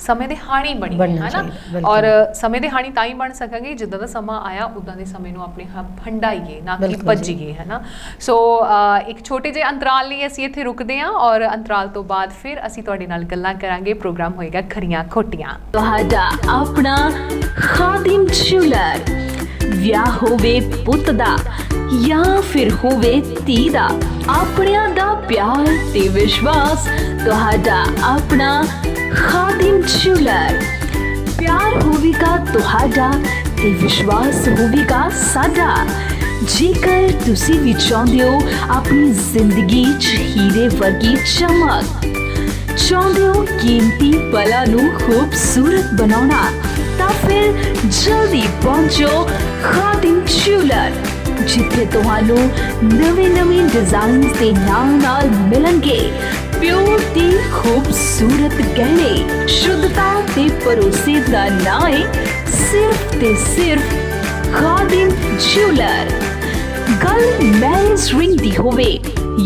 Speaker 2: ਸਮੇਂ ਦੇ ਹਾਣੀ ਬਣੀਏ, ਹੈ ਨਾ। ਔਰ ਸਮੇਂ ਦੇ ਹਾਣੀ ਤਾਂ ਹੀ ਬਣ ਸਕਾਂਗੇ ਜਿੱਦਾਂ ਦਾ ਸਮਾਂ ਆਇਆ ਉੱਦਾਂ ਦੇ ਸਮੇਂ ਨੂੰ ਆਪਣੇ ਹੰਡਾਈਏ, ਨਾ ਕਿ ਭੱਜੀਏ, ਹੈ ਨਾ। ਸੋ ਇੱਕ ਛੋਟੇ ਜਿਹੇ ਅੰਤਰਾਲ ਲਈ ਅਸੀਂ ਇੱਥੇ ਰੁਕਦੇ ਹਾਂ, ਔਰ ਅੰਤਰਾਲ ਤੋਂ ਬਾਅਦ ਫਿਰ ਅਸੀਂ ਤੁਹਾਡੇ ਨਾਲ ਗੱਲਾਂ ਕਰਾਂਗੇ। ਪ੍ਰੋਗਰਾਮ ਹੋਏਗਾ ਖਰੀਆਂ ਖੋਟੀਆਂ।
Speaker 3: ਤੁਹਾਡਾ ਆਪਣਾ ਖਾਦਿਮ ਜੁਲਰ, ਵਿਆਹ ਹੋਵੇ ਪੁੱਤ ਦਾ ਜਾਂ ਫਿਰ ਹੋਵੇ ਧੀ ਦਾ, ਆਪਣਿਆਂ ਦਾ ਪਿਆਰ ਤੇ ਵਿਸ਼ਵਾਸ, ਤੁਹਾਡਾ ਆਪਣਾ ਖਾਦਿਮ ਜੁਲਰ। ਪਿਆਰ ਹੋਵੇਗਾ ਤੁਹਾਡਾ ਤੇ ਵਿਸ਼ਵਾਸ ਹੋਵੇਗਾ ਸਾਡਾ। ਜੇਕਰ ਤੁਸੀਂ ਵੀ ਚਾਹੁੰਦੇ ਹੋ ਆਪਣੀ ਜ਼ਿੰਦਗੀ 'ਚ ਹੀਰੇ ਵਰਗੀ ਚਮਕ, ਚਾਹੁੰਦੇ ਹੋ ਕੀਮਤੀ ਪਲਾਂ ਨੂੰ ਖੂਬਸੂਰਤ ਬਣਾਉਣਾ, ਤਾਂ ਫਿਰ ਜਲਦੀ ਪਹੁੰਚੋ ਖਾਦਿਮ ਜਿਊਲਰ, ਜਿੱਥੇ ਤੁਹਾਨੂੰ ਨਵੇਂ ਡਿਜ਼ਾਈਨਸ ਦੇ ਨਾਲ ਮਿਲਣਗੇ ਪਿਓਰ ਤੇ ਖੂਬਸੂਰਤ ਗਹਿਣੇ। ਸ਼ੁੱਧਤਾ ਤੇ ਭਰੋਸੇ ਦਾ ਨਾਂ ਹੈ ਸਿਰਫ ਤੇ ਸਿਰਫ ਖਾਦਿਮ ਜਿਊਲਰ। ਗੱਲ ਮੈਰਿਜ ਰਿੰਗ ਦੀ ਹੋਵੇ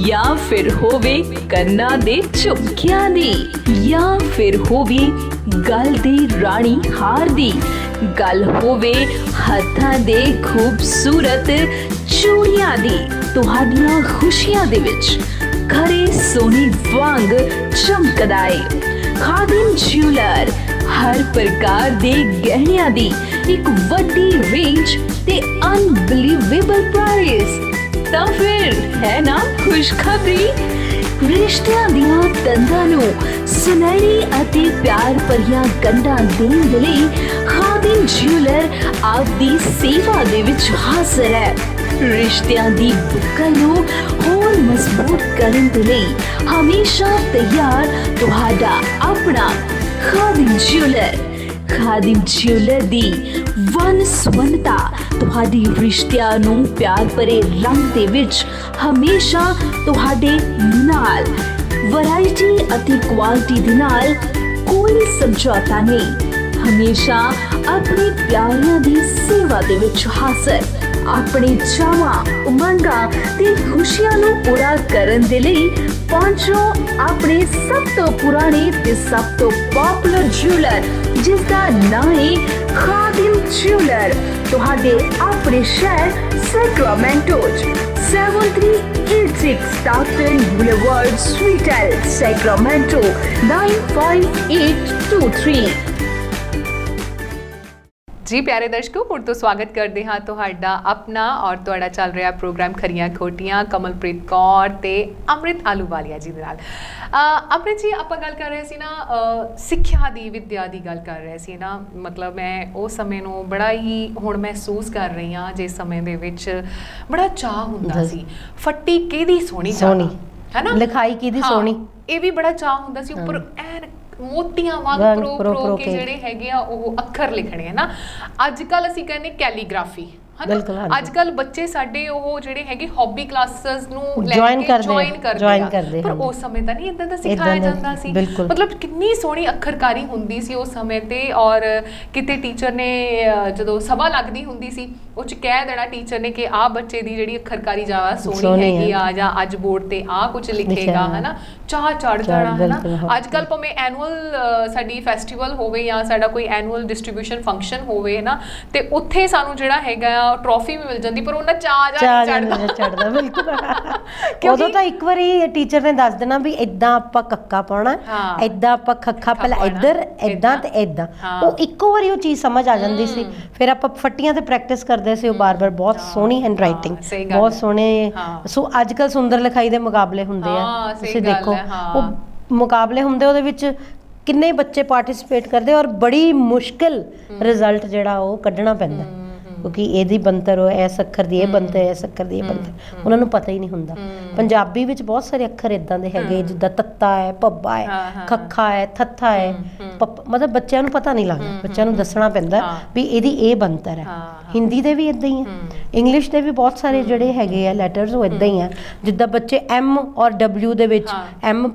Speaker 3: ਜਾਂ ਫਿਰ ਹੋਵੇ ਕੰਨਾਂ ਦੇ ਝੁਮਕਿਆਂ ਦੀ, ਜਾਂ ਫਿਰ ਹੋਵੇ ਗਲ ਦੇ ਰਾਣੀ ਹਾਰ ਦੀ, ਗੱਲ ਹੋਵੇ ਹੱਥਾਂ ਦੇ ਖੂਬਸੂਰਤ ਚੂੜੀਆਂ ਦੀ, ਤੁਹਾਡੀਆਂ ਖੁਸ਼ੀਆਂ ਦੇ ਵਿੱਚ ਖਰੇ ਸੋਨੇ ਵਾਂਗ ਚਮਕਦਾ ਏ। ਖਾਦਿਮ ਜਿਊਲਰ ਹਰ ਪ੍ਰਕਾਰ ਦੇ ਗਹਿਣਿਆਂ ਦੀ ਇੱਕ ਵੱਡੀ ਰੇਂਜ ਤੇ ਅਨਬਲੀਵੇਬਲ ਪ੍ਰਾਈਸ। ਤਾਂ ਫਿਰ ਹੈ ਨਾ ਖੁਸ਼ਖਬਰੀ, ਰਿਸ਼ਤਿਆਂ ਦੀਆਂ ਤੰਦਾਂ ਨੂੰ ਸੁਨਹਿਰੀ ਅਤੇ ਪਿਆਰ ਭਰੀਆਂ ਗੰਢਾਂ ਦੇਣ ਦੇ ਲਈ ਖਾਦਿਮ ਜਿਊਲਰ ਆਪਦੀ ਸੇਵਾ ਦੇ ਵਿੱਚ ਹਾਜ਼ਰ ਹੈ। ਰਿਸ਼ਤਿਆਂ ਦੀ ਬੁੱਕਲ ਨੂੰ ਹੋਰ ਮਜ਼ਬੂਤ ਕਰਨ ਦੇ ਲਈ ਹਮੇਸ਼ਾ ਤਿਆਰ ਤੁਹਾਡਾ ਆਪਣਾ ਖਾਦਿਮ ਜਿਊਲਰ। ਖਾਦਿਮ ਜਿਊਲਰ ਦੀ ਵੰਨ-ਸੁਵੰਨਤਾ ਤੁਹਾਡੀ ਰਿਸ਼ਤਿਆਂ ਨੂੰ ਪਿਆਰ ਭਰੇ ਰੰਗ ਦੇ ਵਿੱਚ ਹਮੇਸ਼ਾ ਤੁਹਾਡੇ ਨਾਲ। ਵੈਰਾਈਟੀ ਅਤੇ ਕੁਆਲਿਟੀ ਦੇ ਨਾਲ ਕੋਈ ਸਮਝੌਤਾ ਨਹੀਂ, ਹਮੇਸ਼ਾ ਆਪਣੇ ਪਿਆਰਿਆਂ ਦੀ ਸੇਵਾ ਦੇ ਵਿੱਚ ਹਾਜ਼ਰ। ਆਪਣੇ ਚਾਵਾਂ, ਉਮੰਗਾਂ ਤੇ ਖੁਸ਼ੀਆਂ ਨੂੰ ਪੂਰਾ ਕਰਨ ਦੇ ਲਈ ਪਹੁੰਚੋ ਆਪਣੇ ਸਭ ਤੋਂ ਪੁਰਾਣੇ ਤੇ ਸਭ ਤੋਂ ਪਪੂਲਰ ਜਿਊਲਰ, ਜਿਸ ਦਾ ਨਾਮ ਹੈ ਖਾਦਿਮ ਜਿਊਲਰ, ਤੁਹਾਡੇ ਆਪਣੇ ਸ਼ਹਿਰ ਸੈਕਰਾਮੈਂਟੋ 'ਚ। 7386 Stockton Boulevard, Suite L, Sacramento 95823।
Speaker 1: ਜੀ ਪਿਆਰੇ ਦਰਸ਼ਕੋ, ਹੁਣ ਤੋਂ ਸਵਾਗਤ ਕਰਦੇ ਹਾਂ ਤੁਹਾਡਾ ਆਪਣਾ ਔਰ ਤੁਹਾਡਾ ਚੱਲ ਰਿਹਾ ਪ੍ਰੋਗਰਾਮ ਖਰੀਆਂ ਖੋਟੀਆਂ ਕਮਲਪ੍ਰੀਤ ਕੌਰ ਤੇ ਅੰਮ੍ਰਿਤ ਆਲੂਵਾਲੀਆ ਜੀ ਦੇ ਨਾਲ। ਅੰਮ੍ਰਿਤ ਜੀ, ਆਪਾਂ ਗੱਲ ਕਰ ਰਹੇ ਸੀ ਨਾ ਸਿੱਖਿਆ ਦੀ, ਵਿਦਿਆ ਦੀ ਗੱਲ ਕਰ ਰਹੇ ਸੀ ਨਾ। ਮਤਲਬ ਮੈਂ ਉਸ ਸਮੇਂ ਨੂੰ ਬੜਾ ਹੀ ਹੁਣ ਮਹਿਸੂਸ ਕਰ ਰਹੀ ਹਾਂ, ਜਿਸ ਸਮੇਂ ਦੇ ਵਿੱਚ ਬੜਾ ਚਾਅ ਹੁੰਦਾ ਸੀ ਫੱਟੀ ਕਿਹਦੀ ਸੋਹਣੀ ਹੈ ਨਾ,
Speaker 2: ਲਿਖਾਈ ਕਿਹਦੀ ਸੋਹਣੀ,
Speaker 1: ਇਹ ਵੀ ਬੜਾ ਚਾਅ ਹੁੰਦਾ ਸੀ। ਉੱਪਰ ਐਨ ਮੋਤੀਆਂ ਵਾਂਗ ਪ੍ਰੋ ਕੇ ਜਿਹੜੇ ਹੈਗੇ ਆ ਉਹ ਅੱਖਰ ਲਿਖਣੇ ਹੈ ਨਾ। ਅੱਜ ਕੱਲ ਅਸੀਂ ਕਹਿੰਦੇ ਕੈਲੀਗ੍ਰਾਫੀ, ਅੱਜ ਕੱਲ ਬੱਚੇ ਸਾਡੇ ਉਹ ਜਿਹੜੇ ਹੈਗੇ ਹੌਬੀ ਕਲਾਸਿਸ ਨੂੰ ਜੁਆਇਨ ਕਰਦੇ ਪਰ ਉਸ ਸਮੇਂ ਤਾਂ ਨਹੀਂ ਇਦਾਂ ਦਾ ਸਿਖਾਇਆ ਜਾਂਦਾ ਸੀ। ਮਤਲਬ ਕਿੰਨੀ ਸੋਹਣੀ ਅੱਖਰਕਾਰੀ ਹੁੰਦੀ ਸੀ ਉਸ ਸਮੇਂ ਤੇ। ਔਰ ਕਿਤੇ ਟੀਚਰ ਨੇ ਜਦੋਂ ਸਭਾ ਲੱਗਦੀ ਹੁੰਦੀ ਸੀ ਉਹ 'ਚ ਕਹਿ ਦੇਣਾ ਟੀਚਰ ਨੇ ਕਿ ਆਹ ਬੱਚੇ ਦੀ ਜਿਹੜੀ ਅੱਖਰਕਾਰੀ ਜ਼ਿਆਦਾ ਸੋਹਣੀ ਹੈਗੀ ਆ, ਜਾਂ ਅੱਜ ਬੋਰਡ ਤੇ ਆਹ ਕੁਝ ਲਿਖੇਗਾ, ਹੈ ਨਾ। ਚਾਹ ਚੜ ਜਾਣਾ ਹੈ ਨਾ। ਅੱਜ ਕੱਲ ਭਾਵੇਂ ਐਨੂਅਲ ਸਾਡੀ ਫੈਸਟੀਵਲ ਹੋਵੇ ਜਾਂ ਸਾਡਾ ਕੋਈ ਐਨੂਅਲ ਡਿਸਟ੍ਰੀਬਿਊਸ਼ਨ ਫੰਕਸ਼ਨ ਹੋਵੇ ਨਾ, ਤੇ ਉੱਥੇ ਸਾਨੂੰ ਜਿਹੜਾ ਹੈਗਾ ਟਰੋਫੀ ਵੀ ਮਿਲ ਜਾਂਦੀ, ਪਰ ਉਹਨਾਂ ਚਾਹ ਚੜਦਾ। ਬਿਲਕੁਲ,
Speaker 2: ਉਦੋਂ ਤਾਂ ਇੱਕ ਵਾਰੀ ਟੀਚਰ ਨੇ ਦੱਸ ਦੇਣਾ ਵੀ ਏਦਾਂ ਆਪਾਂ ਕੱਕਾ ਪਾਉਣਾ, ਏਦਾਂ ਆਪਾਂ ਖੱਖਾ, ਪਹਿਲਾਂ ਇੱਧਰ ਏਦਾਂ ਤੇ ਏਦਾਂ। ਉਹ ਇੱਕੋ ਵਾਰੀ ਉਹ ਚੀਜ਼ ਸਮਝ ਆ ਜਾਂਦੀ ਸੀ। ਫਿਰ ਆਪਾਂ ਫੱਟੀਆਂ ਤੇ ਪ੍ਰੈਕਟਿਸ ਕਰਦੇ ਸੀ, ਉਹ ਬਾਰ-ਬਾਰ। ਬਹੁਤ ਸੋਹਣੀ ਹੈਂਡ ਰਾਈਟਿੰਗ, ਬਹੁਤ ਸੋਹਣੇ। ਸੋ ਅੱਜ ਕੱਲ ਸੁੰਦਰ ਲਿਖਾਈ ਦੇ ਮੁਕਾਬਲੇ ਹੁੰਦੇ ਆ, ਤੁਸੀਂ ਦੇਖੋ ਉਹ ਮੁਕਾਬਲੇ ਹੁੰਦੇ, ਉਹਦੇ ਵਿੱਚ ਕਿੰਨੇ ਬੱਚੇ ਪਾਰਟਿਸਿਪੇਟ ਕਰਦੇ ਔਰ ਬੜੀ ਮੁਸ਼ਕਿਲ ਰਿਜ਼ਲਟ ਜਿਹੜਾ ਉਹ ਕੱਢਣਾ ਪੈਂਦਾ, ਕਿਉਂਕਿ ਇਹਦੀ ਬਣਤਰ ਇਸ ਅੱਖਰ ਦੀ ਇਹ ਬਣਤਰ, ਇਸ ਅੱਖਰ ਦੀ ਇਹ ਬਣਤਰ ਉਹਨਾਂ ਨੂੰ ਪਤਾ ਹੀ ਨਹੀਂ ਹੁੰਦਾ। ਪੰਜਾਬੀ ਵਿੱਚ ਬਹੁਤ ਸਾਰੇ ਅੱਖਰ ਇਦਾਂ ਦੇ ਹੈਗੇ, ਜਿੱਦਾਂ ਤੱਤਾ ਹੈ, ਭੱਬਾ ਹੈ, ਖੱਖਾ ਹੈ, ਥੱਥਾ ਹੈ, ਮਤਲਬ ਬੱਚਿਆਂ ਨੂੰ ਪਤਾ ਨਹੀਂ ਲੱਗਦਾ, ਬੱਚਿਆਂ ਨੂੰ ਦੱਸਣਾ ਪੈਂਦਾ ਵੀ ਇਹਦੀ ਇਹ ਬਣਤਰ ਹੈ। ਹਿੰਦੀ ਦੇ ਵੀ ਇਦਾਂ ਹੀ ਹੈ, ਇੰਗਲਿਸ਼ ਦੇ ਵੀ ਬਹੁਤ ਸਾਰੇ ਜਿਹੜੇ ਹੈਗੇ ਆ ਲੈਟਰਸ ਉਹ ਇਦਾਂ ਹੀ ਆ। ਜਿੱਦਾਂ ਬੱਚੇ ਐਮ ਔਰ ਡਬਲਿਊ ਦੇ ਵਿੱਚ ਐਮ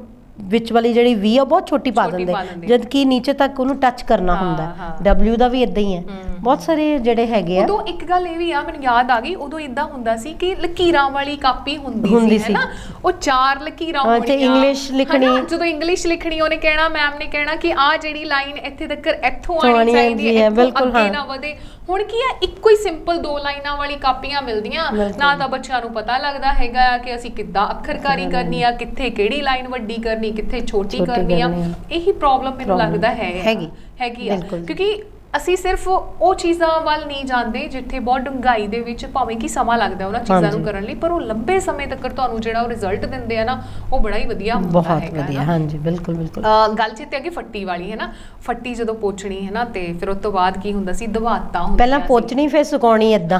Speaker 2: ਵਿੱਚ ਵਾਲੀ ਜਿਹੜੀ ਵੀ ਆ ਬਹੁਤ ਛੋਟੀ ਪਾ ਦਿੰਦੇ, ਜਦ ਕਿ ਨੀਚੇ ਤੱਕ ਉਹਨੂੰ ਟੱਚ ਕਰਨਾ ਹੁੰਦਾ। ਡਬਲਿਊ ਦਾ ਵੀ ਇਦਾਂ ਹੀ ਹੈ, ਬਹੁਤ ਸਾਰੇ ਜਿਹੜੇ ਹੈਗੇ ਆ।
Speaker 1: ਉਦੋਂ ਇੱਕ ਗੱਲ ਇਹ ਵੀ ਆ, ਮੈਨੂੰ ਯਾਦ ਆ ਗਈ, ਉਦੋਂ ਇਦਾਂ ਹੁੰਦਾ ਸੀ ਕਿ ਲਕੀਰਾਂ ਵਾਲੀ ਕਾਪੀ ਹੁੰਦੀ ਸੀ ਨਾ, ਉਹ 4 ਲਕੀਰਾਂ ਹੋਣੀਆਂ ਤੇ ਇੰਗਲਿਸ਼ ਲਿਖਣੀ। ਜਦੋਂ ਇੰਗਲਿਸ਼ ਲਿਖਣੀ ਉਹਨੇ ਕਹਿਣਾ, ਮੈਮ ਨੇ ਕਹਿਣਾ ਕਿ ਆਹ ਜਿਹੜੀ ਲਾਈਨ ਇੱਥੇ ਤੱਕ ਇੱਥੋਂ ਆਣੀ ਚਾਹੀਦੀ ਹੈ, ਅੱਗੇ ਨਾ ਵਧੇ। ਹੁਣ ਕੀ ਹੈ, ਇੱਕੋ ਹੀ ਸਿੰਪਲ 2 ਲਾਈਨਾਂ ਵਾਲੀ ਕਾਪੀਆਂ ਮਿਲਦੀਆਂ, ਨਾ ਤਾਂ ਬੱਚਿਆਂ ਨੂੰ ਪਤਾ ਲੱਗਦਾ ਹੈਗਾ ਕਿ ਅਸੀਂ ਕਿੱਦਾਂ ਅੱਖਰਕਾਰੀ ਕਰਨੀ ਆ, ਕਿੱਥੇ ਕਿਹੜੀ ਲਾਈਨ ਵੱਡੀ ਕਰਨੀ, ਕਿੱਥੇ ਛੋਟੀ ਕਰਨੀ ਆ। ਇਹੀ ਪ੍ਰੋਬਲਮ ਮੈਨੂੰ ਲੱਗਦਾ ਹੈਗੀ ਆ, ਕਿਉਂਕਿ ਅਸੀਂ ਸਿਰਫ ਉਹ ਚੀਜ਼ਾਂ ਵੱਲ ਨਹੀਂ ਜਾਂਦੇ ਜਿੱਥੇ ਬਹੁਤ ਡੂੰਘਾਈ ਦੇ ਵਿੱਚ ਭਾਵੇਂ ਕਿ ਸਮਾਂ ਲੱਗਦਾ ਉਹਨਾਂ ਚੀਜ਼ਾਂ ਨੂੰ ਕਰਨ ਲਈ, ਪਰ ਉਹ ਲੰਬੇ ਸਮੇਂ ਤੱਕ ਤੁਹਾਨੂੰ ਜਿਹੜਾ ਉਹ ਰਿਜ਼ਲਟ ਦਿੰਦੇ ਆ ਨਾ, ਉਹ ਬੜਾ ਹੀ ਵਧੀਆ ਹੁੰਦਾ ਹੈਗਾ।
Speaker 2: ਬਹੁਤ ਵਧੀਆ, ਹਾਂਜੀ ਬਿਲਕੁਲ ਬਿਲਕੁਲ।
Speaker 1: ਗੱਲ ਚੇਤੇ ਆ ਕਿ ਫੱਟੀ ਵਾਲੀ ਹੈ ਨਾ, ਫੱਟੀ ਜਦੋਂ ਪੋਚਣੀ ਹੈ ਨਾ, ਤੇ ਫਿਰ ਉਸ ਤੋਂ ਬਾਅਦ ਕੀ ਹੁੰਦਾ ਸੀ, ਦਵਾਤਾ ਹੁੰਦਾ।
Speaker 2: ਪਹਿਲਾਂ ਪੋਚਣੀ ਫਿਰ ਸੁਕਾਉਣੀ ਏਦਾਂ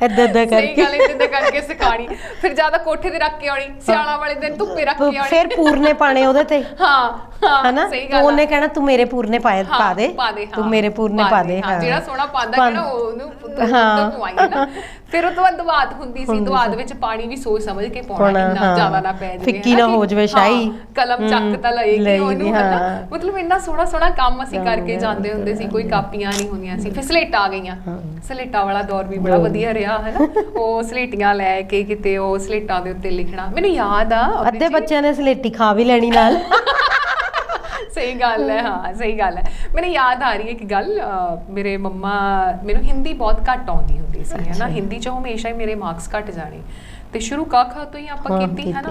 Speaker 2: ਏਦਾਂ
Speaker 1: ਕਰਕੇ ਸਿਖਾਣੀ, ਫਿਰ ਜ਼ਿਆਦਾ ਕੋਠੇ ਤੇ ਰੱਖ ਕੇ ਆਉਣੀ, ਸਿਆਲਾਂ ਵਾਲੇ ਦਿਨ ਧੁੱਪੇ ਰੱਖ ਕੇ ਆਉਣੀ,
Speaker 2: ਫਿਰ ਪੂਰਨੇ ਪਾਣੇ ਉਹਦੇ ਤੇ। ਹਨਾ, ਉਹਨੇ ਕਹਿਣਾ ਤੂੰ ਮੇਰੇ ਪੂਰਨੇ ਪਾ ਦੇ, ਤੂੰ ਮੇਰੇ ਪੂਰਨੇ ਪਾ ਦੇ,
Speaker 1: ਜਿਹੜਾ ਸੋਹਣਾ ਪਾਉਂਦਾ ਕਹਿਣਾ ਉਹਨੂੰ ਪਵਾਈ ਨਾ। ਫਿਰ ਉਹ ਤੋਂ ਬਾਅਦ ਦਵਾਤ ਹੁੰਦੀ ਸੀ, ਦਵਾਤ ਵਿੱਚ ਪਾਣੀ ਵੀ ਸੋਚ ਸਮਝ ਕੇ ਪਾਉਣਾ, ਇੰਨਾ ਜ਼ਿਆਦਾ ਨਾ ਪੈ ਜਾਵੇ,
Speaker 2: ਫਿੱਕੀ ਨਾ ਹੋ ਜਾਵੇ ਸ਼ਾਹੀ,
Speaker 1: ਕਲਮ ਚੱਕ ਤਾਂ ਲਏਗੀ ਉਹਨੂੰ, ਹਨਾ। ਮਤਲਬ ਇੰਨਾ ਸੋਹਣਾ ਕੰਮ ਅਸੀਂ ਕਰਕੇ ਜਾਂਦੇ ਹੁੰਦੇ ਸੀ, ਕੋਈ ਕਾਪੀਆਂ ਨਹੀਂ ਹੁੰਦੀਆਂ ਸੀ। ਫਿਰ ਸਲੇਟਾਂ ਆ ਗਈਆਂ, ਸਲੇਟਾਂ ਵਾਲਾ ਦੌਰ ਵੀ ਬੜਾ ਵਧੀਆ ਰਿਹਾ, ਹਨਾ। ਉਹ ਸਲੇਟੀਆਂ ਲੈ ਕੇ ਕਿਤੇ ਉਹ ਸਲੇਟਾਂ ਦੇ ਉੱਤੇ ਲਿਖਣਾ, ਮੈਨੂੰ ਯਾਦ ਆ
Speaker 2: ਅੱਧੇ ਬੱਚਿਆਂ ਨੇ ਸਲੇਟੀ ਖਾ ਵੀ ਲੈਣੀ ਨਾਲ।
Speaker 1: ਸਹੀ ਗੱਲ ਹੈ, ਹਾਂ ਸਹੀ ਗੱਲ ਹੈ। ਮੈਨੂੰ ਯਾਦ ਆ ਰਹੀ ਹੈ ਕਿ ਗੱਲ, ਮੇਰੇ ਮੰਮਾ ਮੈਨੂੰ ਹਿੰਦੀ ਬਹੁਤ ਘੱਟ ਆਉਂਦੀ ਹੁੰਦੀ ਸੀ, ਹਨਾ। ਹਿੰਦੀ 'ਚ ਹਮੇਸ਼ਾ ਹੀ ਮੇਰੇ ਮਾਰਕਸ ਘੱਟ ਜਾਣੇ, ਤੇ ਸ਼ੁਰੂ ਕਾਖਾ ਤੋਂ ਹੀ ਆਪਾਂ ਕੀਤੀ, ਹਨਾ।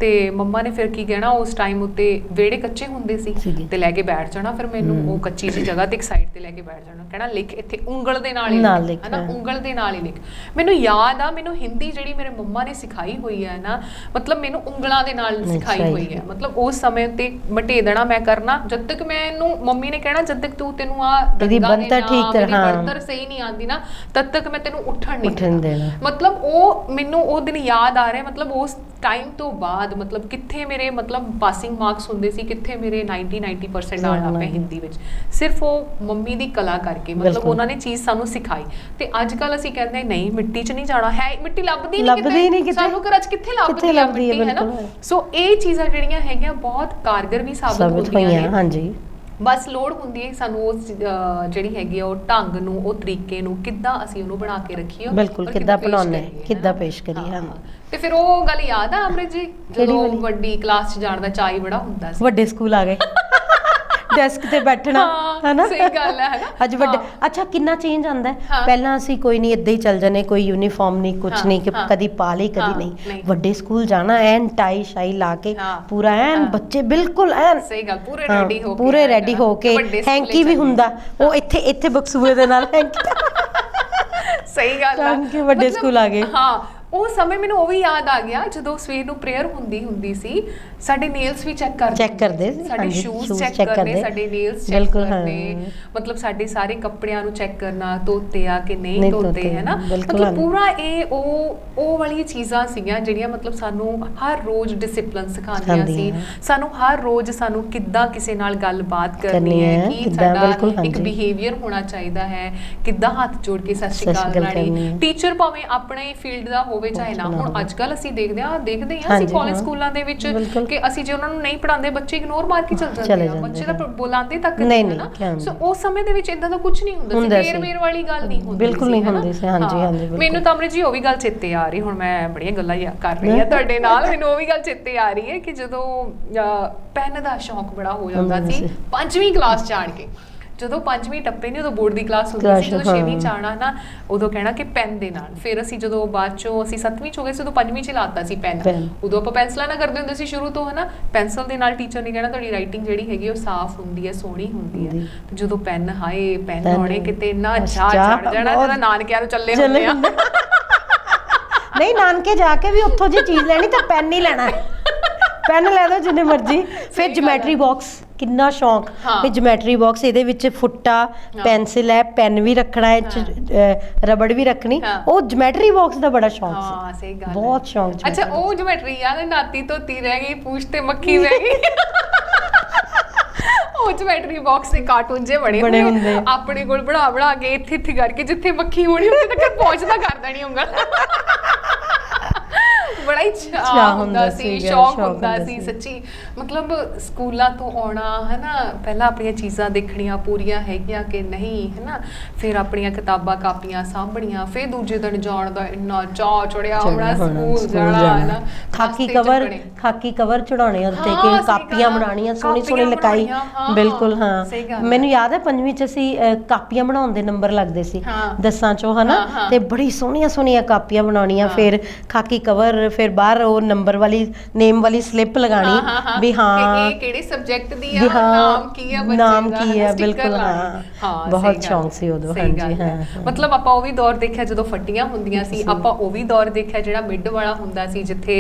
Speaker 1: ਤੇ ਮੰਮਾ ਨੇ ਫਿਰ ਕੀ ਕਹਿਣਾ, ਉਸ ਟਾਈਮ ਉੱਤੇ ਵਿਹੜੇ ਕੱਚੇ ਹੁੰਦੇ ਸੀ ਤੇ ਲੈ ਕੇ ਬੈਠ ਜਾਣਾ, ਫਿਰ ਮੈਨੂੰ ਉਹ ਕੱਚੀ ਜਿਹੀ ਜਗ੍ਹਾ ਤੇ ਇੱਕ ਸਾਈਡ ਤੇ ਲੈ ਕੇ ਬੈਠ ਜਾਣਾ, ਕਹਿਣਾ ਲਿਖ ਇੱਥੇ ਉਂਗਲ ਦੇ ਨਾਲ ਹੀ ਲਿਖ, ਹਨਾ, ਉਂਗਲ ਦੇ ਨਾਲ ਹੀ ਲਿਖ। ਮੈਨੂੰ ਯਾਦ ਆ, ਮੈਨੂੰ ਹਿੰਦੀ ਜਿਹੜੀ ਮੇਰੇ ਮੰਮਾ ਨੇ ਸਿਖਾਈ ਹੋਈ ਹੈ ਨਾ, ਮਤਲਬ ਮੈਨੂੰ ਉਂਗਲਾਂ ਦੇ ਨਾਲ ਸਿਖਾਈ ਹੋਈ ਹੈ। ਮਤਲਬ ਉਸ ਸਮੇਂ ਤੇ ਮਟੇਦਣਾ ਮੈਂ ਕਰਨਾ, ਜਦ ਤੱਕ ਮੈਨੂੰ ਮੰਮੀ ਨੇ ਕਹਿਣਾ ਜਦ ਤੱਕ ਤੈਨੂੰ ਆ ਬਣਤਰ ਸਹੀ ਨਹੀਂ ਆਉਂਦੀ ਨਾ, ਤਦ ਤੱਕ ਮੈਂ ਤੈਨੂੰ ਉੱਠਣ ਨਹੀਂ ਦੇਣਾ। ਮਤਲਬ ਉਹ ਮੈਨੂੰ ਉਹ ਦਿਨ ਯਾਦ ਆ ਰਿਹਾ, ਮਤਲਬ ਉਸ ਟਾਈਮ ਤੋਂ ਬਾਅਦ ਮਤਲਬ ਕਿੱਥੇ ਮੇਰੇ ਮਤਲਬ ਪਾਸਿੰਗ ਮਾਰਕਸ ਹੁੰਦੇ ਸੀ, ਕਿੱਥੇ ਮੇਰੇ 90% ਆਉਣ ਲੱਗ ਪਏ ਹਿੰਦੀ ਵਿੱਚ, ਸਿਰਫ ਉਹ ਮੰਮੀ ਦੀ ਕਲਾ ਕਰਕੇ। ਮਤਲਬ ਉਹਨਾਂ ਨੇ ਚੀਜ਼ ਸਾਨੂੰ ਸਿਖਾਈ। ਤੇ ਅੱਜ ਕੱਲ ਅਸੀਂ ਕਹਿੰਦੇ ਨਹੀਂ ਮਿੱਟੀ 'ਚ ਨਹੀਂ ਜਾਣਾ ਹੈ, ਮਿੱਟੀ ਲੱਭਦੀ ਨਹੀਂ ਕਿਤੇ, ਸਾਨੂੰ ਘਰਾਂ 'ਚ ਕਿੱਥੇ ਲੱਭਦੀ ਹੈ ਮਿੱਟੀ, ਹੈ ਨਾ। ਸੋ ਇਹ ਚੀਜ਼ਾਂ ਜਿਹੜੀਆਂ ਹੈਗੀਆਂ ਬਹੁਤ ਕਾਰਗਰ ਵੀ ਸਾਬਤ ਹੋਈਆਂ। ਹਾਂਜੀ, ਬਸ ਲੋੜ ਹੁੰਦੀ ਹੈ ਸਾਨੂੰ ਉਸ ਜਿਹੜੀ ਹੈਗੀ ਆ ਉਹ ਢੰਗ ਨੂੰ, ਉਹ ਤਰੀਕੇ ਨੂੰ ਕਿੱਦਾਂ ਅਸੀਂ ਉਹਨੂੰ ਬਣਾ ਕੇ ਰੱਖੀਏ,
Speaker 2: ਬਿਲਕੁਲ ਕਿੱਦਾਂ ਬਣਾਉਣਾ ਹੈ, ਕਿੱਦਾਂ ਪੇਸ਼ ਕਰੀਏ। ਹਾਂ,
Speaker 1: ਤੇ ਫਿਰ ਉਹ ਗੱਲ ਯਾਦ ਆ ਅਮਰਿਤ ਜੀ, ਜਦੋਂ ਵੱਡੀ ਕਲਾਸ 'ਚ ਜਾਣ ਦਾ ਚਾਅ ਹੀ ਬੜਾ ਹੁੰਦਾ ਸੀ।
Speaker 2: ਵੱਡੇ ਸਕੂਲ ਆ ਗਏ, ਡੈਸਕ ਤੇ ਬੈਠਣਾ, ਹਨਾ।
Speaker 1: ਸਹੀ ਗੱਲ ਹੈ, ਹਨਾ।
Speaker 2: ਅੱਜ ਵੱਡੇ, ਅੱਛਾ ਕਿੰਨਾ ਚੇਂਜ ਆਂਦਾ ਹੈ। ਪਹਿਲਾਂ ਅਸੀਂ ਕੋਈ ਨਹੀਂ ਏਦਾਂ ਹੀ ਚੱਲ ਜਾਣੇ, ਕੋਈ ਯੂਨੀਫਾਰਮ ਨਹੀਂ, ਕੁਝ ਨਹੀਂ, ਕਿ ਕਦੀ ਪਾ ਲਈ ਕਦੀ ਨਹੀਂ। ਵੱਡੇ ਸਕੂਲ ਜਾਣਾ ਐਨ ਟਾਈ ਸ਼ਾਈ ਲਾ ਕੇ, ਪੂਰਾ ਐਨ ਬੱਚੇ ਬਿਲਕੁਲ ਐਨ
Speaker 1: ਸਹੀ ਗੱਲ,
Speaker 2: ਪੂਰੇ ਰੈਡੀ ਹੋ ਕੇ, ਹੈਂਕੀ ਵੀ ਹੁੰਦਾ ਉਹ ਇੱਥੇ ਬਕਸੂਏ ਦੇ ਨਾਲ ਹੈਂਕੀ।
Speaker 1: ਸਹੀ ਗੱਲ ਹੈ,
Speaker 2: ਵੱਡੇ ਸਕੂਲ ਆ ਗਏ।
Speaker 1: ਹਾਂ, ਉਹ ਸਮੇਂ ਮੈਨੂੰ ਉਹ ਵੀ ਯਾਦ ਆ ਗਿਆ ਜਦੋਂ ਸਵੇਰ ਨੂੰ ਪ੍ਰੇਅਰ ਹੁੰਦੀ ਸੀ, ਸਾਡੇ ਨੇਲਸ ਵੀ ਚੈੱਕ ਕਰਦੇ, ਸਾਡੇ ਸ਼ੂਜ਼ ਚੈੱਕ ਕਰਨੇ, ਸਾਡੇ ਨੇਲਸ ਚੈੱਕ ਕਰਨੇ, ਮਤਲਬ ਸਾਡੇ ਸਾਰੇ ਕੱਪੜਿਆਂ ਨੂੰ ਚੈੱਕ ਕਰਨਾ, ਧੋਤੇ ਆ ਕਿ ਨਹੀਂ ਧੋਤੇ, ਹੈ ਨਾ। ਮਤਲਬ ਪੂਰਾ ਇਹ ਉਹ ਵਾਲੀਆਂ ਚੀਜ਼ਾਂ ਸੀਗੀਆਂ ਜਿਹੜੀਆਂ ਮਤਲਬ ਸਾਨੂੰ ਹਰ ਰੋਜ਼ ਡਿਸਿਪਲਿਨ ਸਿਖਾਉਂਦੀਆਂ ਸੀ, ਸਾਨੂੰ ਹਰ ਰੋਜ਼ ਸਾਨੂੰ ਕਿੱਦਾਂ ਕਿਸੇ ਨਾਲ ਗੱਲਬਾਤ ਕਰਨੀ ਹੈ, ਕੀ ਸਾਡਾ ਇੱਕ ਬਿਹੇਵੀਅਰ ਹੋਣਾ ਚਾਹੀਦਾ ਹੈ, ਕਿੱਦਾਂ ਹੱਥ ਜੋੜ ਕੇ ਸਤਿ ਸ਼੍ਰੀ ਅਕਾਲ ਲਾਣੀ। ਟੀਚਰ ਭਾਵੇਂ ਆਪਣੇ ਫੀਲਡ ਦਾ ਹੋਵੇ ਚਾਹੇ ਨਾ। ਹੁਣ ਅੱਜ ਕੱਲ ਅਸੀਂ ਦੇਖਦੇ ਹਾਂ ਅਸੀਂ ਕਾਲਜ ਸਕੂਲਾਂ ਦੇ ਵਿੱਚ ਕਿ ਅਸੀਂ ਜੇ ਉਹਨਾਂ ਨੂੰ ਨਹੀਂ ਪੜਾਉਂਦੇ, ਬੱਚੇ ਇਗਨੋਰ ਮਾਰ ਕੇ ਚੱਲ ਜਾਂਦੇ ਆ, ਬੱਚੇ ਤਾਂ ਬੁਲਾਉਂਦੇ ਤੱਕ ਨਹੀਂ, ਨਾ। ਸੋ ਉਸ ਸਮੇਂ ਦੇ ਵਿੱਚ ਇਦਾਂ ਦਾ ਕੁਝ ਨਹੀਂ ਹੁੰਦਾ ਸੀ, ਮੇਰ ਵਾਲੀ ਗੱਲ ਨਹੀਂ ਹੁੰਦੀ, ਬਿਲਕੁਲ ਨਹੀਂ ਹੁੰਦੀ ਸੀ। ਹਾਂਜੀ, ਮੈਨੂੰ ਤਾਂ ਅਮਰਿਤ ਜੀ ਉਹ ਵੀ ਗੱਲ ਚੇਤੇ ਆ ਰਹੀ, ਹੁਣ ਮੈਂ ਬੜੀਆਂ ਗੱਲਾਂ ਕਰ ਰਹੀ ਹਾਂ ਤੁਹਾਡੇ ਨਾਲ, ਮੈਨੂੰ ਉਹ ਵੀ ਗੱਲ ਚੇਤੇ ਆ ਰਹੀ ਹੈ ਕਿ ਜਦੋਂ ਪੈਨ ਦਾ ਸ਼ੌਂਕ ਬੜਾ ਹੋ ਜਾਂਦਾ ਸੀ 5ਵੀਂ ਕਲਾਸ 'ਚ ਆਣ ਕੇ। ਜਦੋਂ 5ਵੀਂ ਟੱਪੇ ਨਹੀਂ, ਉਦੋਂ ਬੋਰਡ ਦੀ ਕਲਾਸ ਹੁੰਦੀ ਸੀ, ਜਦੋਂ 6ਵੀਂ 'ਚ ਆਉਣਾ ਨਾ, ਉਦੋਂ ਕਹਿਣਾ ਕਿ ਪੈਨ ਦੇ ਨਾਲ। ਫਿਰ ਅਸੀਂ ਜਦੋਂ ਬਾਅਦ 'ਚੋਂ ਅਸੀਂ 7ਵੀਂ 'ਚ ਹੋ ਗਏ ਸੀ, ਉਦੋਂ 5ਵੀਂ 'ਚ ਲਾਤਾ ਸੀ ਪੈਨ। ਉਦੋਂ ਆਪਾਂ ਪੈਨਸਲਾਂ ਨਾਲ ਕਰਦੇ ਹੁੰਦੇ ਸੀ ਸ਼ੁਰੂ ਤੋਂ, ਹਨਾ। ਪੈਨਸਲ ਦੇ ਨਾਲ ਟੀਚਰ ਨੇ ਕਹਿਣਾ ਤੁਹਾਡੀ ਰਾਈਟਿੰਗ ਜਿਹੜੀ ਹੈਗੀ ਉਹ ਸਾਫ਼ ਹੁੰਦੀ ਹੈ, ਸੋਹਣੀ ਹੁੰਦੀ ਹੈ। ਤੇ ਜਦੋਂ ਪੈਨ, ਹਾਏ ਪੈਨ ਆਉਣੇ ਕਿਤੇ ਇੰਨਾ ਚਾਅ ਚੜ ਜਾਣਾ, ਜਦੋਂ ਨਾਨਕਿਆਂ ਨੂੰ ਚੱਲੇ ਹੁੰਦੇ ਆ।
Speaker 2: ਨਹੀਂ, ਨਾਨਕੇ ਜਾ ਕੇ ਵੀ ਉੱਥੋਂ ਜੇ ਚੀਜ਼ ਲੈਣੀ ਤਾਂ ਪੈਨ ਹੀ ਲੈਣਾ, ਪੈਨ ਲੈ ਲਓ ਜਿੰਨੇ ਮਰਜ਼ੀ। ਫਿਰ ਜਿਓਮੈਟਰੀ ਬਾਕਸ, ਕਿੰਨਾ ਸ਼ੌਂਕ, ਫਿਰ ਜਿਓਮੈਟਰੀ ਬਾਕਸ, ਇਹਦੇ ਵਿੱਚ ਫੁੱਟਾ ਪੈਨਸਿਲ ਹੈ, ਪੈਨ ਵੀ ਰੱਖਣਾ ਹੈ, ਰਬੜ ਵੀ ਰੱਖਣੀ, ਉਹ ਜਿਓਮੈਟਰੀ ਬਾਕਸ ਦਾ ਬੜਾ ਸ਼ੌਂਕ ਸੀ।
Speaker 1: ਸਹੀ ਗੱਲ,
Speaker 2: ਬਹੁਤ ਸ਼ੌਂਕ।
Speaker 1: ਅੱਛਾ, ਉਹ ਜਿਓਮੈਟਰੀ ਯਾਦ, ਨਾਤੀ ਧੋਤੀ ਰਹਿ ਗਈ, ਪੂਛ ਤੇ ਮੱਖੀ ਰਹਿ ਗਈ। ਉਹ ਜਿਓਮੈਟਰੀ ਬਾਕਸ ਦੇ ਕਾਰਟੂਨ ਜੇ ਬਣੇ ਹੁੰਦੇ, ਆਪਣੇ ਕੋਲ ਬਣਾ ਕੇ ਇੱਥੇ ਕਰਕੇ ਜਿੱਥੇ ਮੱਖੀ ਹੋਣੀ ਉੱਥੇ ਤੱਕ ਪਹੁੰਚਦਾ ਕਰ ਦੇਣੀ ਉਂਗਲ। ਬੜਾ ਹੀ ਚਾਅ ਹੁੰਦਾ ਸੀ, ਸ਼ੌਕ ਹੁੰਦਾ ਸੀ ਸੱਚੀ। ਮਤਲਬ ਸਕੂਲਾਂ ਤੋਂ ਆਉਣਾ, ਹਨਾ, ਪਹਿਲਾਂ ਆਪਣੀਆਂ ਚੀਜ਼ਾਂ ਦੇਖਣੀਆਂ ਪੂਰੀਆਂ ਹੈਗੀਆਂ ਕਿ ਨਹੀਂ, ਹਨਾ। ਫਿਰ ਆਪਣੀਆਂ ਕਿਤਾਬਾਂ ਕਾਪੀਆਂ ਸਾਂਭਣੀਆਂ, ਫਿਰ ਦੂਜੇ ਦਿਨ ਜਾਣ ਦਾ ਇੰਨਾ ਚਾਅ ਚੜਿਆ ਹੋਣਾ, ਸਕੂਲ ਜਾਣਾ, ਹਨਾ।
Speaker 2: ਖਾਕੀ ਕਵਰ ਚੜਾਉਣੇ ਉੱਤੇ, ਕਿ ਕਾਪੀਆਂ ਬਣਾਉਣੀਆਂ ਸੋਹਣੀ ਲਿਖਾਈ। ਬਿਲਕੁਲ, ਹਾਂ। ਮੈਨੂੰ ਯਾਦ ਹੈ 5ਵੀਂ 'ਚ ਅਸੀਂ ਕਾਪੀਆਂ ਬਣਾਉਣ ਦੇ ਨੰਬਰ ਲੱਗਦੇ ਸੀ 10 ਚੋਂ, ਹਨਾ। ਤੇ ਬੜੀ ਸੋਹਣੀਆਂ ਕਾਪੀਆਂ ਬਣਾਉਣੀਆਂ, ਫਿਰ ਖਾਕੀ ਕਵਰ, ਫਿਰ ਬਾਹਰ ਉਹ ਨੰਬਰ ਵਾਲੀ ਨੇਮ ਵਾਲੀ ਸਲਿੱਪ ਲਗਾਣੀ ਵੀ ਹਾਂ
Speaker 1: ਇਹ ਕਿਹੜੇ ਸਬਜੈਕਟ ਦੀ ਆ, ਨਾਮ ਕੀ ਆ,
Speaker 2: ਨਾਮ ਕੀ ਹੈ। ਬਿਲਕੁਲ, ਹਾਂ, ਬਹੁਤ ਸ਼ੌਂਕ ਸੀ ਉਦੋਂ। ਹਾਂਜੀ, ਹਾਂ।
Speaker 1: ਮਤਲਬ ਆਪਾਂ ਉਹ ਵੀ ਦੌਰ ਦੇਖਿਆ ਜਦੋਂ ਫੱਟੀਆਂ ਹੁੰਦੀਆਂ ਸੀ, ਆਪਾਂ ਉਹ ਵੀ ਦੌਰ ਦੇਖਿਆ ਜਿਹੜਾ ਮਿਡ ਵਾਲਾ ਹੁੰਦਾ ਸੀ, ਜਿੱਥੇ